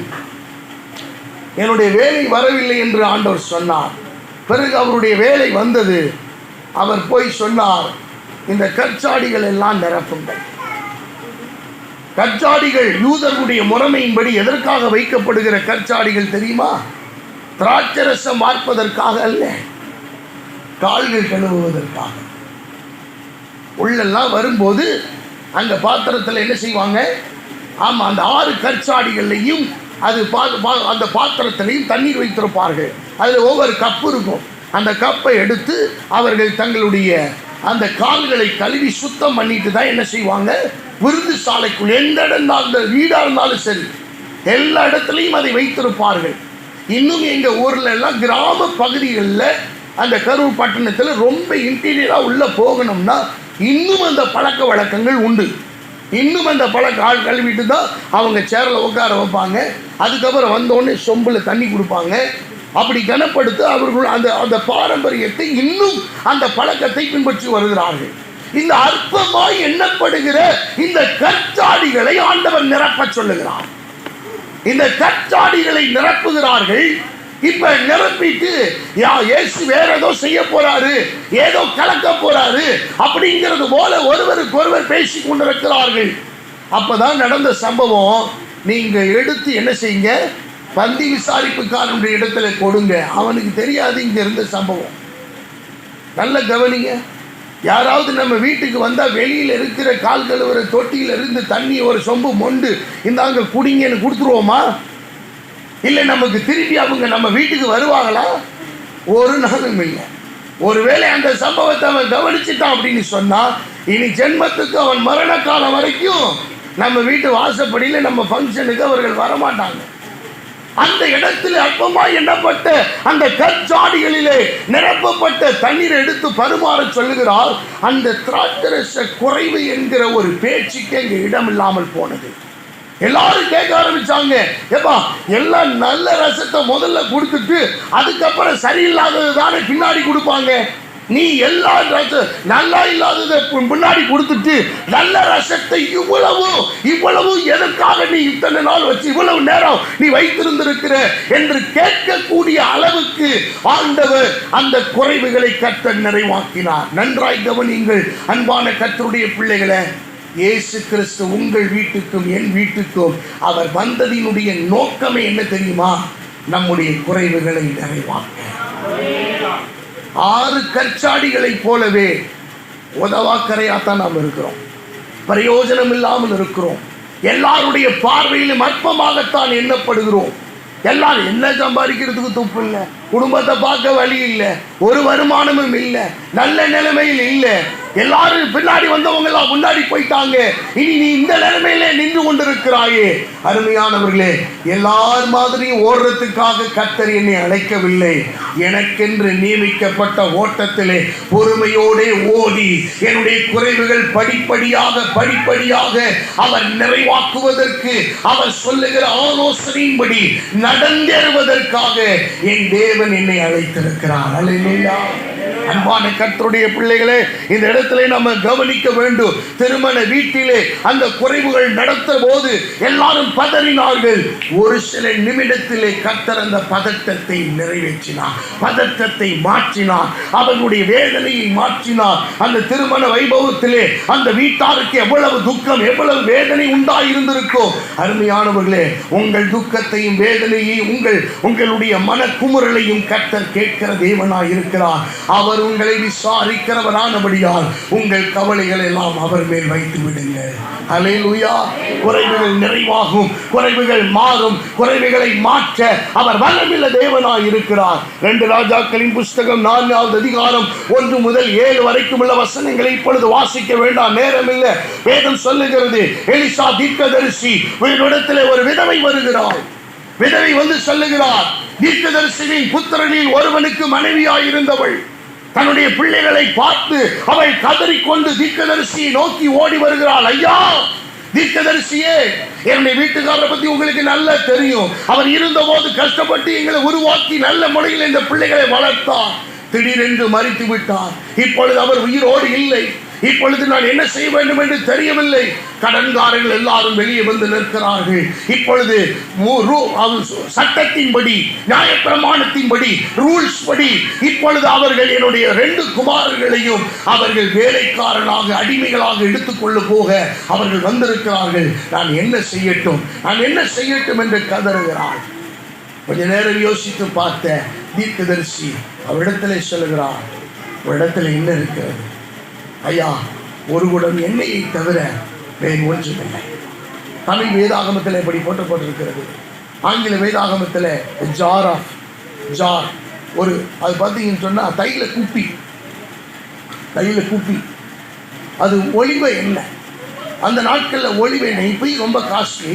என்னுடைய வேலை வரவில்லை என்று ஆண்டவர் சொன்னார். பிறகு அவருடைய வேலை வந்தது. அவர் போய் சொன்னார், இந்த கற்சாடிகள் எல்லாம் நிரப்புங்கள். கற்சாடிகள் யூதர்களுடைய முறைமையின்படி எதற்காக வைக்கப்படுகிற கற்சாடிகள் தெரியுமா? திராட்சரசம் வார்ப்பதற்காக அல்ல, கால்கள் கழுவுவதற்காக. உள்ளெல்லாம் வரும்போது அந்த பாத்திரத்தில் என்ன செய்வாங்க? ஆமாம், அந்த 6 கற்சாடிகள்லையும் அந்த பாத்திரத்திலையும் தண்ணீர் வைத்திருப்பார்கள். அதில் ஒவ்வொரு கப்பு இருக்கும். அந்த கப்பை எடுத்து அவர்கள் தங்களுடைய அந்த கால்களை கழுவி சுத்தம் பண்ணிட்டு தான் என்ன செய்வாங்க? விருந்து சாலைக்குள் எந்த இடம் வீடாக இருந்தாலும் சரி எல்லா இடத்துலையும் அதை வைத்திருப்பார்கள். இன்னும் எங்கள் ஊரில் எல்லாம் கிராம பகுதிகளில் அந்த கரூர் பட்டணத்தில் ரொம்ப இன்டீரியராக உள்ளே போகணும்னா இன்னும் அந்த பழக்க வழக்கங்கள் உண்டு. இன்னும் அந்த கால் கழுவிட்டு தான் அவங்க சேரில் உட்கார வைப்பாங்க. அதுக்கப்புறம் வந்தோடனே சொம்பில் தண்ணி கொடுப்பாங்க. அப்படி கனப்படுத்த அவர்கள் அந்த பாரம்பரியத்தை இன்னும் அந்த பழக்கத்தை பின்பற்றி வருகிறார்கள். இந்த அற்பமாய் எண்ணப்படுகிற இந்த கற்சாடிகளை ஆண்டவர் நிரப்ப சொல்லுகிறார். இந்த கற்சாடிகளை நிரப்புகிறார்கள். இப்ப நிரப்பிட்டு இயேசு வேற ஏதோ செய்ய போறாரு, ஏதோ கலக்க போறாரு அப்படிங்கிறது போல ஒருவருக்கு ஒருவர் பேசிக் கொண்டிருக்கிறார்கள். அப்பதான் நடந்த சம்பவம். நீங்க எடுத்து என்ன செய்யுங்க? பந்தி விசாரிப்புக்காரனுடைய இடத்துல கொடுங்க. அவனுக்கு தெரியாது இங்க இருந்த சம்பவம். நல்ல கவனிங்க. யாராவது நம்ம வீட்டுக்கு வந்தால் வெளியில் இருக்கிற கால் கழுவுற தொட்டியில் இருந்து தண்ணி ஒரு சொம்பு மொண்டு இந்தாங்க குடிங்கன்னு கொடுத்துருவோமா? இல்லை நமக்கு திருப்பி அவங்க நம்ம வீட்டுக்கு வருவாங்களா? ஒரு நாளும் இல்லை. ஒருவேளை அந்த சம்பவத்தை அவன் கவனிச்சுட்டான் அப்படின்னு சொன்னால் இனி ஜென்மத்துக்கு அவன் மரண காலம் வரைக்கும் நம்ம வீட்டு வாசப்படியில் நம்ம ஃபங்க்ஷனுக்கு அவர்கள் வரமாட்டாங்க. அந்த இடத்தில் அற்பமாய் எண்ணப்பட்ட அந்த கற்சாடிகளிலே நிரப்பப்பட்ட தண்ணீரை எடுத்து பருமாற சொல்லுகிறார். அந்த திராட்சரச குறைவு என்கிற ஒரு பேச்சுக்கு அங்கே இடம் இல்லாமல் போனது. எல்லாரும் கேட்க ஆரம்பிச்சாங்க, ஏப்பா எல்லாம் நல்ல ரசத்தை முதல்ல கொடுத்துட்டு அதுக்கப்புறம் சரியில்லாதது தானே பின்னாடி கொடுப்பாங்க. நீ எல்லா நல்லா இல்லாததை முன்னாடி கொடுத்துட்டு நல்ல ரசத்தை இவ்வளவு எதற்காக நீ இத்தனை நாள் வச்சு இவ்வளவு நேரம் நீ வைத்திருந்திருக்கிற என்று கேட்கக்கூடிய அளவுக்கு ஆண்டவர் அந்த குறைவுகளை கர்த்தர் நிறைவாக்கினார். நன்றாய் கவனியுங்கள் அன்பான கர்த்தருடைய பிள்ளைகளை. இயேசு கிறிஸ்து உங்கள் வீட்டுக்கும் என் வீட்டுக்கும் அவர் வந்ததினுடைய நோக்கமே என்ன தெரியுமா? நம்முடைய குறைவுகளை நிறைவாக்க. 6 கற்சாடிகளை போலவே உதவாக்கரையாத்தான் நாம் இருக்கிறோம். பிரயோஜனம் இல்லாமல் இருக்கிறோம். எல்லாருடைய பார்வையிலும் அற்பமாகத்தான் எண்ணப்படுகிறோம். எல்லாரும் என்ன சம்பாதிக்கிறதுக்கு துப்பு இல்லை, குடும்பத்தை பார்க்க வழி இல்லை, ஒரு வருமானமும் இல்லை, நல்ல நிலைமையில் இல்லை. எல்லாரும் பின்னாடி வந்தவங்க எல்லாம் முன்னாடி போயிட்டாங்க. இனி நீ இந்த நிலைமையிலே நின்று கொண்டிருக்கிறாயே. அருமையானவர்களே, எல்லார் மாதிரியும் ஓடுறதுக்காக கர்த்தர் என்னை அழைக்கவில்லை. எனக்கென்று நியமிக்கப்பட்ட ஓட்டத்திலே பொறுமையோடே ஓடி என்னுடைய குறைவுகள் படிப்படியாக அவர் நிறைவாக்குவதற்கு அவர் சொல்லுகிற ஆலோசனையின்படி நடந்தேறுவதற்காக என் தேவன் என்னை அழைத்திருக்கிறார். அல்லேலூயா. அன்பான கர்த்தருடைய பிள்ளைகளே, இந்த இடத்திலே நம்ம கவனிக்க வேண்டும். திருமண வீட்டிலே அந்த குறைவுகள் நடத்த போது எல்லாரும் பதறினார்கள். ஒரு சில நிமிடத்திலே கர்த்தர் அந்த பதட்டத்தை நிறைவேற்றினார், பதட்டத்தை மாற்றினார், அவர்களுடைய வேதனையை மாற்றினார். அந்த திருமண வைபவத்திலே அந்த வீட்டாருக்கு எவ்வளவு துக்கம், எவ்வளவு வேதனை உண்டாயிருந்திருக்கும். அருமையானவர்களே, உங்கள் துக்கத்தையும் வேதனையையும் உங்களுடைய மனக்குமுறலையும் கர்த்தர் கேட்கிற தேவனாய் இருக்கிறார். அவர் உங்களை விசாரிக்கிறவரானபடியால் உங்கள் கவலைகள் எல்லாம் அவர் மேல் வைத்து விடுங்கள். அல்லேலூயா. குறைவுகள் நிறைவாகும், குறைவுகள் மாறும், குறைவுகளை மாற்ற அவர் வல்லமையுள்ள தேவனாய் இருக்கிறார். 2 ராஜாக்களின் புஸ்தகம் 4வது அதிகாரம் 1 முதல் 7 வரைக்கும் உள்ள வசனங்களை இப்பொழுது வாசிக்க வேண்டாம், நேரம் இல்லை. வேதம் சொல்லுகிறது, எலிசா தீர்க்கதரிசி இடத்திலே ஒரு விதவை வருகிறாள். விதவை வந்து சொல்லுகிறார், தீர்க்கதரிசியின் புத்திரனில் ஒருவனுக்கு மனைவியாய் இருந்தவள் தன்னுடைய பிள்ளைகளை பார்த்து அவள் கதறிக்கொண்டு தீர்க்கதரிசியை நோக்கி ஓடி வருகிறாள். ஐயா தீர்க்கதரிசியே, என்னுடைய வீட்டுக்காரரை பத்தி உங்களுக்கு நல்லா தெரியும். அவர் இருந்த போது கஷ்டப்பட்டு எங்களை உருவாக்கி நல்ல முறையில் இந்த பிள்ளைகளை வளர்த்தார். திடீரென்று மறித்து விட்டார். இப்பொழுது அவர் உயிரோடு இல்லை. இப்பொழுது நான் என்ன செய்ய வேண்டும் என்று தெரியவில்லை. கடன்காரர்கள் எல்லாரும் வெளியே வந்து நிற்கிறார்கள். இப்பொழுது சட்டத்தின்படி, நியாயப்பிரமாணத்தின்படி, ரூல்ஸ் படி இப்பொழுது அவர்கள் என்னுடைய 2 குமாரர்களையும் அவர்கள் வேலைக்காரனாக, அடிமைகளாக எடுத்துக்கொள்ள போக அவர்கள் வந்திருக்கிறார்கள். நான் என்ன செய்யட்டும், நான் என்ன செய்யட்டும் என்று கதறுகிறாள். கொஞ்ச நேரம் யோசித்து பார்த்த தீர்க்கதரிசி அவரிடத்திலே சொல்லுகிறார், இடத்துல என்ன இருக்கிறது? ஐயா, ஒரு குடம் எண்ணெயை தவிர வேறு ஒன்றுமில்லை. தமிழ் வேதாகமத்தில் இப்படி போட்டிருக்கிறது. ஆங்கில வேதாகமத்தில் ஜார் ஒரு, அது பார்த்தீங்கன்னு சொன்னால் தைல குப்பி, அது ஒலிவ எண்ணெய். அந்த நாட்களில் ஒலிவ எண்ணெய் இப்போயும் ரொம்ப காஸ்ட்லி.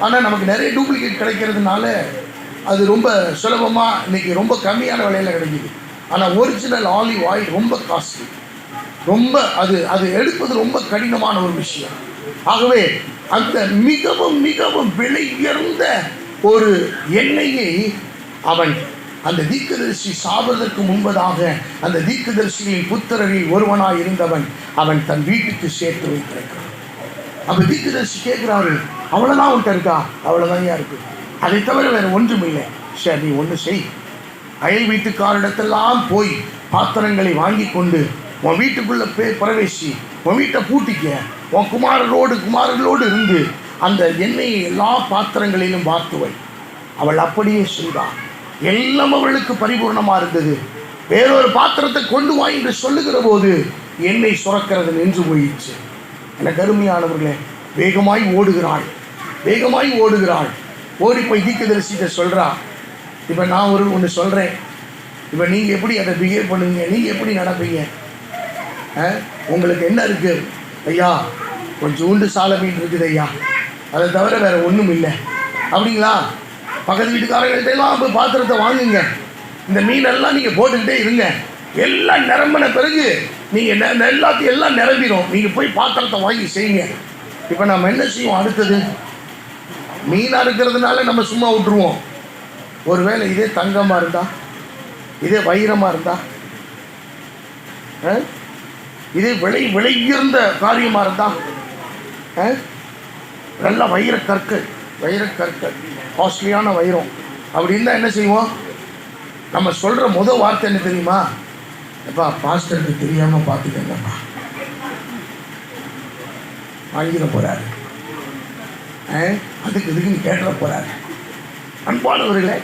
ஆனால் நமக்கு நிறைய டூப்ளிகேட் கிடைக்கிறதுனால அது ரொம்ப சுலபமாக இன்னைக்கு ரொம்ப கம்மியான விலையில் கிடைக்குது. ஆனால் ஒரிஜினல் ஆலிவ் ஆயில் ரொம்ப காஸ்ட்லி, ரொம்ப அது எடுப்பது ரொம்ப கடினமான ஒரு விஷயம். ஆகவே அந்த மிகவும் மிகவும் விலை உயர்ந்த ஒரு எண்ணெயை அவன் அந்த தீர்க்கதரிசி சாவதற்கு முன்பதாக அந்த தீர்க்கதரிசியின் புத்திரரில் ஒருவனாய் இருந்தவன் அவன் தன் வீட்டுக்கு சேர்த்து வைத்திருக்கிறான். அப்ப தீர்க்கதரிசி கேட்கிறாரு, அவ்வளவுதான் உன்ட்ட இருக்கா? அவ்வளவுதான் இருக்கு, அதை தவிர வேற ஒன்றும் இல்லை. சரி, நீ ஒன்று செய். அயல் வீட்டுக்காரிடத்தெல்லாம் போய் பாத்திரங்களை வாங்கி கொண்டு உன் வீட்டுக்குள்ள பிரவேசி, உன் வீட்டை பூட்டிக்க, உன் குமாரர்களோடு இருந்து அந்த எண்ணெயை எல்லா பாத்திரங்களிலும் வார்த்துவை. அவள் அப்படியே செய்தாள். எல்லாம் அவளுக்கு பரிபூர்ணமா இருந்தது. வேறொரு பாத்திரத்தை கொண்டு வா என்று சொல்லுகிற போது எண்ணெய் சுரக்கிறது நின்று போயிடுச்சு. எனக்கு அருமையானவர்களே, வேகமாய் ஓடுகிறாள். ஓடி போய் தீர்க்கதரிசிட்ட சொல்றா, இப்போ நான் ஒன்று சொல்கிறேன், இப்போ நீங்கள் எப்படி அதை பிஹேவ் பண்ணுவீங்க, நீங்கள் எப்படி நடப்பீங்க? உங்களுக்கு என்ன இருக்குது? ஐயா, கொஞ்சோண்டு சால மீன் இருக்குது ஐயா, அதை தவிர வேறு ஒன்றும் இல்லை. அப்படிங்களா? பக்கத்து வீட்டுக்காரங்கள்ட்ட எல்லாம் போய் பாத்திரத்தை வாங்குங்க, இந்த மீனெல்லாம் நீங்கள் போட்டுக்கிட்டே இருங்க. எல்லாம் நிரம்பின பிறகு நீங்கள் எல்லாத்தையும் எல்லாம் நிரம்பிடும், நீங்கள் போய் பாத்திரத்தை வாங்கி செய்யுங்க. இப்போ நம்ம என்ன செய்வோம்? அடுத்தது மீனாக இருக்கிறதுனால நம்ம சும்மா விட்டுருவோம். ஒருவேளை இதே தங்கமாக இருந்தா, இதே வைரமாக இருந்தா, இதே விலை உயர்ந்த காரியமாக இருந்தா, நல்ல வைரக்கற்கள் காஸ்ட்லியான வைரம் அப்படி இருந்தால் என்ன செய்வோம்? நம்ம சொல்கிற முதல் வார்த்தை என்ன தெரியுமா? எப்பா, பாஸ்டருக்கு தெரியாமல் பார்த்துக்கங்கப்பா, வாங்கிட போகிறாரு, அதுக்கு இதுக்குன்னு கேட்டுற போகிறாரு. அன்பானவர்களே,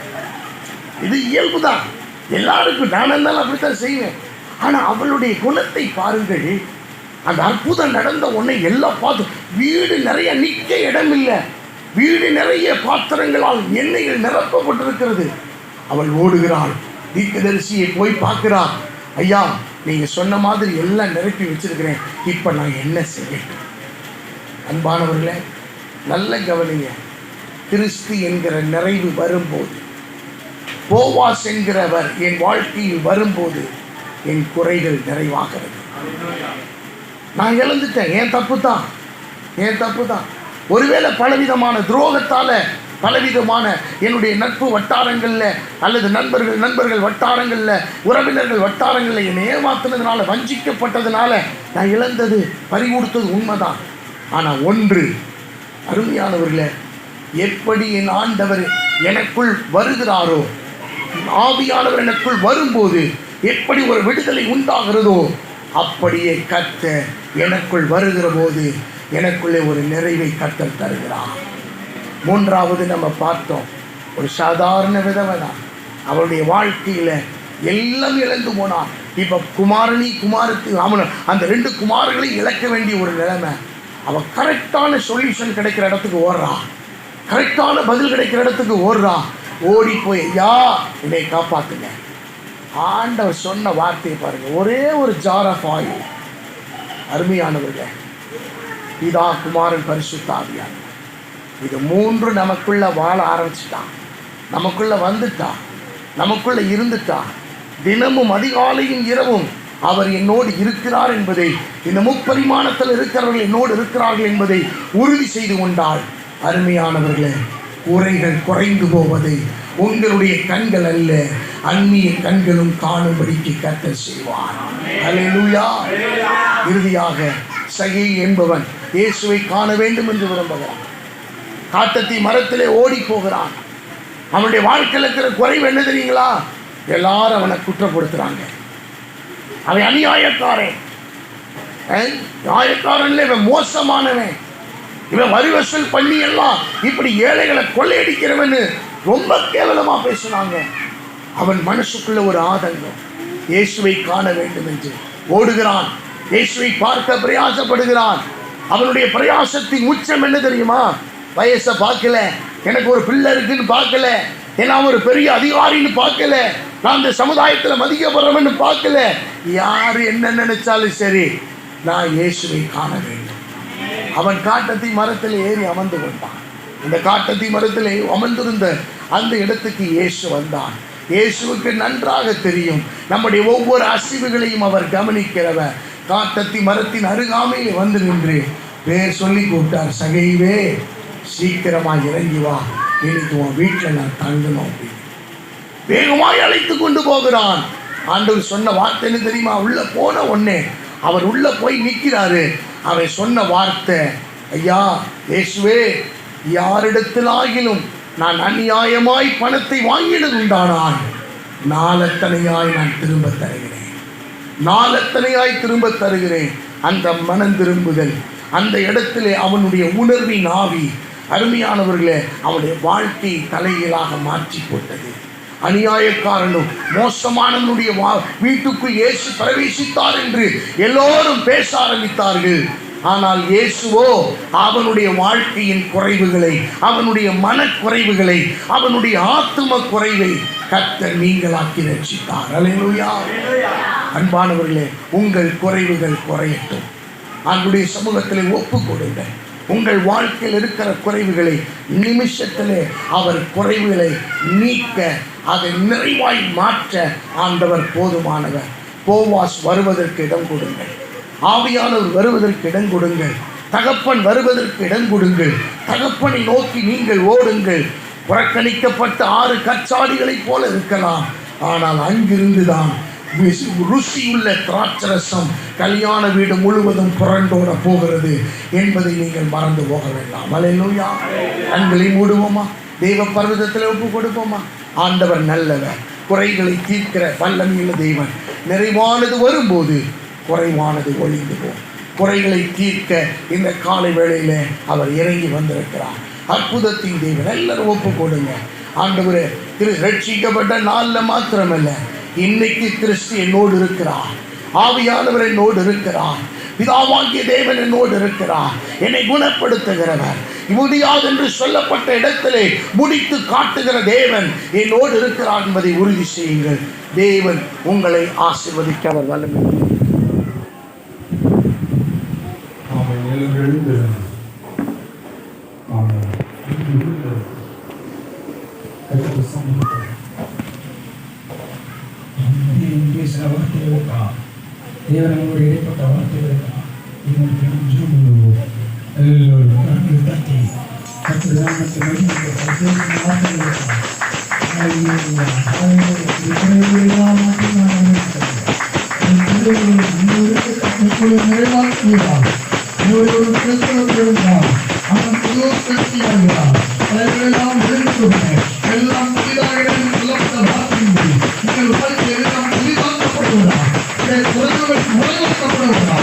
இது இயல்பு தான், எல்லாருக்கும் நான் இருந்தாலும் அப்படித்தான் செய்வேன். ஆனால் அவளுடைய குணத்தை பாருங்கள். அந்த அற்புதம் நடந்த உடனே எல்லாம் பார்த்து வீடு நிறைய நிற்க இடம் இல்லை, வீடு நிறைய பாத்திரங்களால் எண்ணெய்கள் நிரப்பப்பட்டிருக்கிறது. அவள் ஓடுகிறாள், தீர்க்கதரிசியை போய் பார்க்கிறாள். ஐயா, நீங்கள் சொன்ன மாதிரி எல்லாம் நிரப்பி வச்சிருக்கிறேன், இப்போ நான் என்ன செய்யட்டும்? அன்பானவர்களே, நல்ல கவனிங்க. கிறிஸ்து என்கிற நிறைவு வரும்போது, போவாஸ் என்கிறவர் என் வாழ்க்கையில் வரும்போது என் குறைகள் நிறைவாகிறது. நான் இழந்துட்டேன், என் தப்பு தான். ஒருவேளை பலவிதமான துரோகத்தால் பலவிதமான என்னுடைய நட்பு வட்டாரங்களில் அல்லது நண்பர்கள் வட்டாரங்களில், உறவினர்கள் வட்டாரங்களில் என்னை ஏமாத்தினதுனால, வஞ்சிக்கப்பட்டதுனால நான் இழந்தது, பறிகொடுத்தது உண்மைதான். ஆனால் ஒன்று அருமையானவர்களே, எப்படி என் ஆண்டவர் எனக்குள் வருகிறாரோ, ஆவியானவர் எனக்குள் வரும்போது எப்படி ஒரு விடுதலை உண்டாகிறதோ, அப்படியே கர்த்தர் எனக்குள் வருகிற போது எனக்குள்ளே ஒரு நிறைவை கர்த்தர் தருகிறார். மூன்றாவது நம்ம பார்த்தோம், ஒரு சாதாரண விதவை தான், அவருடைய வாழ்க்கையில் எல்லாம் இழந்து போனான். இப்போ குமாரத்து அவன் அந்த 2 குமாரர்களையும் இழக்க வேண்டிய ஒரு நிலைமை. அவன் கரெக்டான சொல்யூஷன் கிடைக்கிற இடத்துக்கு ஓடுறான், கரெக்டான பதில் கிடைக்கிற இடத்துக்கு ஓடுறான். ஓடி போய், யா என்னை காப்பாற்றுங்க. ஆண்டவர் சொன்ன வார்த்தையை பாருங்க, ஒரே ஒரு ஜார் ஆஃப் ஆயில். அருமையானவர்கள், பிதா, குமாரன், பரிசுத்த ஆவியானவர், இது 3 நமக்குள்ள வாழ ஆரம்பிச்சுட்டான், நமக்குள்ள வந்துட்டான், நமக்குள்ள இருந்துட்டான். தினமும் அதிகாலையும் இரவும் அவர் என்னோடு இருக்கிறார் என்பதை, இந்த முப்பரிமாணத்தில் இருக்கிறவர்கள் என்னோடு இருக்கிறார்கள் என்பதை உறுதி செய்து கொண்டால், அருமையானவர்களே, குறைகள் குறைந்து போவதை உங்களுடைய கண்கள் அல்ல, அந்நிய கண்களும் காணும்படிக்கு கர்த்தர் செய்வார். அல்லேலூயா. இறுதியாக சகை என்பவன் இயேசுவை காண வேண்டும் என்று விரும்புகிறான். காட்டத்தி மரத்திலே ஓடி போகிறான். அவனுடைய வாழ்க்கையில் இருக்கிற குறைவு என்ன தெரியுங்களா? எல்லாரும் அவனை குற்றப்படுத்துறாங்க. அவன் அநியாயக்காரன், நியாயக்காரன்ல இவன் மோசமானவன், இவன் வரி வசூல் பண்ணி எல்லாம் இப்படி ஏழைகளை கொள்ளையடிக்கிறவன்னு ரொம்ப கேவலமா பேசினாங்க. அவன் மனசுக்குள்ள ஒரு ஆதங்கம், இயேசுவை காண வேண்டும் என்று ஓடுகிறான். இயேசுவை பார்க்க பிரயாசப்படுகிறான். அவனுடைய பிரயாசத்தின் உச்சம் என்ன தெரியுமா? வயசை பார்க்கல, எனக்கு ஒரு பிள்ளை இருக்குன்னு பார்க்கல, ஏன்னா ஒரு பெரிய அதிகாரின்னு பார்க்கல, நான் இந்த சமுதாயத்தில் மதிக்கப்படுறவன்னு பார்க்கல. யாரு என்ன நினைச்சாலும் சரி, நான் இயேசுவை காண வேண்டும். அவன் காட்டத்தி மரத்தில் ஏறி அமர்ந்து கொண்டான். இந்த காட்டத்தி மரத்தில் அமர்ந்திருந்த அந்த இடத்துக்கு இயேசு வந்தான். இயேசுவுக்கு நன்றாக தெரியும், நம்முடைய ஒவ்வொரு அசைவுகளையும் அவர் கவனிக்கிறவர். காட்டத்தி மரத்தின் அருகாமையில் வந்து நின்று பேர் சொல்லி கூப்பிட்டார், சகைவே சீக்கிரமாக இறங்கி வா, இன்னைக்கு உன் வீட்டில் நான் தங்கணும் அப்படின்னு வேகமாய் அழைத்து கொண்டு போகிறான். ஆண்டவர் சொன்ன வார்த்தை என்ன தெரியுமா? உள்ள போன உடனே அவர் உள்ள போய் நிற்கிறாரு. அவன் சொன்ன வார்த்தை, ஐயா இயேசுவே, யாரிடத்திலாகிலும் நான் அநியாயமாய் பணத்தை வாங்கினது உண்டானால் நாளத்தனையாய் நான் திரும்ப தருகிறேன், நாளத்தனையாய் திரும்ப தருகிறேன். அந்த மனம் திரும்புதல், அந்த இடத்திலே அவனுடைய உணர்வின் ஆவி, அருமையானவர்களே, அவனுடைய வாழ்க்கை தலைகீழாக மாற்றி போட்டது. அநியாயக்காரனும் மோசமானவனுடைய வீட்டுக்குள் இயேசு பிரவேசித்தார் என்று எல்லோரும் பேச ஆரம்பித்தார்கள். ஆனால் இயேசுவோ அவனுடைய வாழ்க்கையின் குறைவுகளை, அவனுடைய மனக்குறைவுகளை, அவனுடைய ஆத்தும குறைவை கர்த்தர் நீங்களாக்கி ரட்சித்தார். அல்லேலூயா. அன்பானவர்களே, உங்கள் குறைவுகள் குறையட்டும். அவனுடைய சமூகத்திலே ஒப்பு கொடுங்க. உங்கள் வாழ்க்கையில் இருக்கிற குறைவுகளை நிமிஷத்திலே அவர் குறைவுகளை நீக்க, அதை நிறைவாய் மாற்ற ஆண்டவர் போதுமானவர். போவாஸ் வருவதற்கு இடம் கொடுங்கள், ஆவியானவர் வருவதற்கு இடம் கொடுங்கள், தகப்பன் வருவதற்கு இடம் கொடுங்கள். தகப்பனை நோக்கி நீங்கள் ஓடுங்கள். புறக்கணிக்கப்பட்ட 6 கற்சாடிகளைப் போல இருக்கலாம், ஆனால் அங்கிருந்துதான் ருசியுள்ள திராட்சரசம் கல்யாண வீடு முழுவதும் புரண்டோட போகிறது என்பதை நீங்கள் மறந்து போக வேண்டாம். அல்லேலூயா. கண்களை மூடுவோமா? தெய்வ பர்வதத்தில் ஒப்பு கொடுப்போமா? ஆண்டவர் நல்லவர், குறைகளை தீர்க்கிற வல்லமையுள்ள தெய்வன். நிறைவானது வரும்போது குறைவானது ஒழிந்து போகும். குறைகளை தீர்க்க இந்த காலை வேளையில அவர் இறங்கி வந்திருக்கிறார். அற்புதத்தின் தெய்வன். எல்லாரும் ஒப்பு கொடுங்க. ஆண்டவரே, ரட்சிக்கப்பட்ட நாளில் மாத்திரமல்ல, இன்னைக்கு கிறிஸ்து என்னோடு இருக்கிறார், ஆவியானவர் என்னோடு இருக்கிறார், பிதாவாகிய தேவன் என்னோடு இருக்கிறார், என்னை குணப்படுத்துகிறவர், முடியாது என்று சொல்லப்பட்ட இடத்திலே முடித்து காட்டுகிற தேவன் என்னோடு இருக்கிறார் என்பதை உறுதி செய்யுங்கள். தேவன் உங்களை ஆசீர்வதிக்க அவர் வல்லமை. பேசுகிற வார்த்தைகள் இருக்கலாம், தேவன் நம்மளோட இடைப்பட்ட வார்த்தைகள் இருக்கலாம். இதற்கு எல்லோரும் தட்டி எல்லாம் புதிதாக சொல்லப்பட்ட வார்த்தையின்படி நீங்கள் வாழ்க்கை எல்லாம் புதிதாக்கப்படுவதா குறைவுகள் முறையாக்கப்படுவதா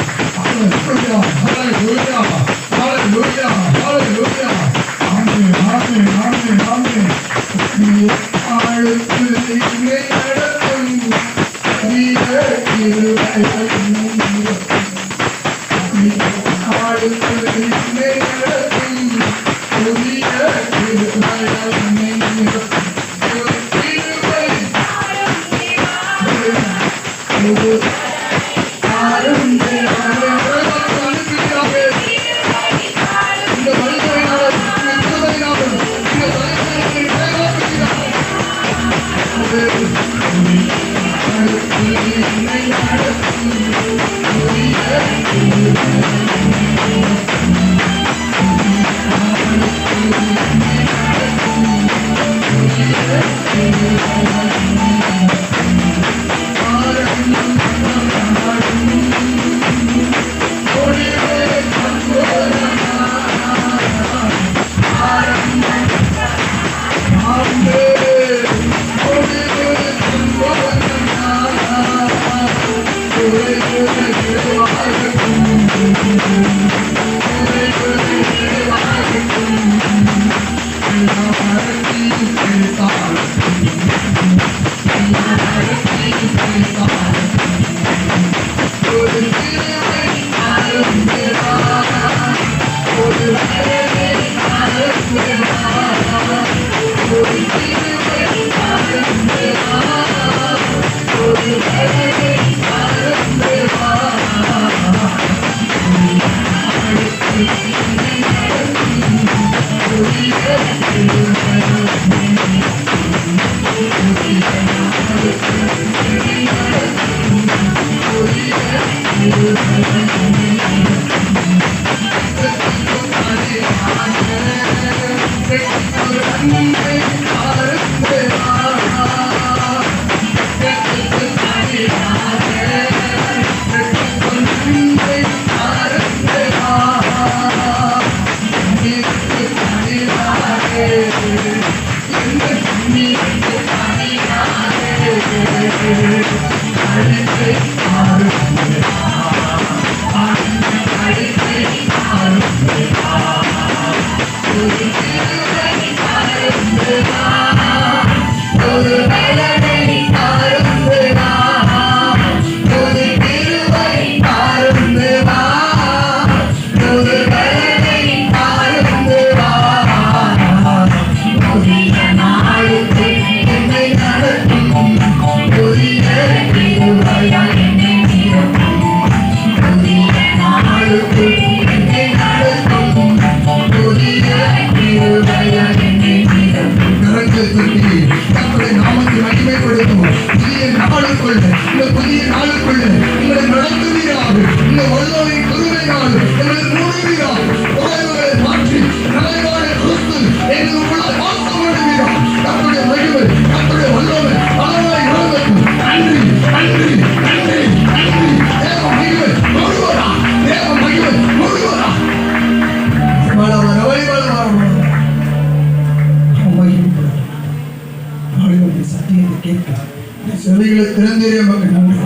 செவிகளை திறந்தேறிய மக்கள் நன்றி.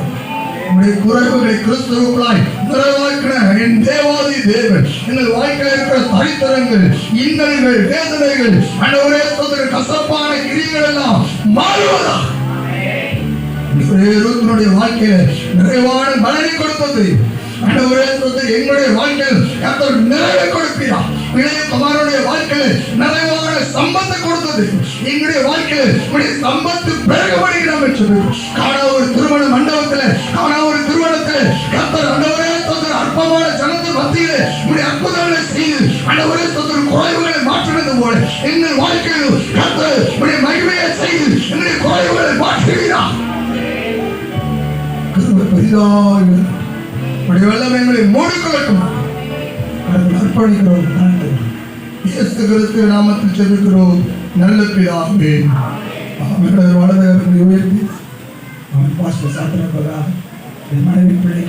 உங்களுடைய குறைவுகளை கிறிஸ்துவுக்குள்ளாய் நிறைவாக்கின என் தேவாதி தேவன் எங்கள் வாழ்க்கையில் இருக்கிற தரித்திரங்கள், இன்னல்கள், வேதனைகள், ஆண்டவரே சொல்கிற கசப்பான கிரிகள் எல்லாம் மாறுவதா ரூத்தினுடைய வாழ்க்கையில நிறைவான பலனை கொடுத்தது. ஆண்டவரே சொல்கிற எங்களுடைய வாழ்க்கையில் நிறைவை கொடுப்பீரா. இளைய குமாரனுடைய வாழ்க்கையில் நிறைவான சம்பத்தை கொடுத்தது. எங்களுடைய வாழ்க்கையில் உடைய சம்பத்து பெருகப்படுகிறோம் என்று காணா ஒரு திருமண மண்டபத்தில், காணா ஒரு திருமணத்தில் கர்த்தர் ஆண்டவரே சொல்கிற அற்பமான ஜனத்தின் மத்தியிலே உடைய அற்புதங்களை செய்து ஆண்டவரே சொல்கிற குறைவுகளை மாற்றினது போல எங்கள் வாழ்க்கையில் கர்த்தர் உடைய மகிமையை செய்து எங்களுடைய குறைவுகளை மாற்றுகிறார். பெரிதாக உடைய வல்லமை எங்களை மூடிக்கொள்ளட்டும். அர்ப்பணிக்கிறோம். இயேசு கிறிஸ்து நாமத்தில் ஜெபிக்கிறோம் நல்ல பிதாவே. அவர்களது வலது கரங்களை உயர்த்தி அவன் பாஸ்டர் சாத்திரப்பதாக என் மனைவி பிள்ளை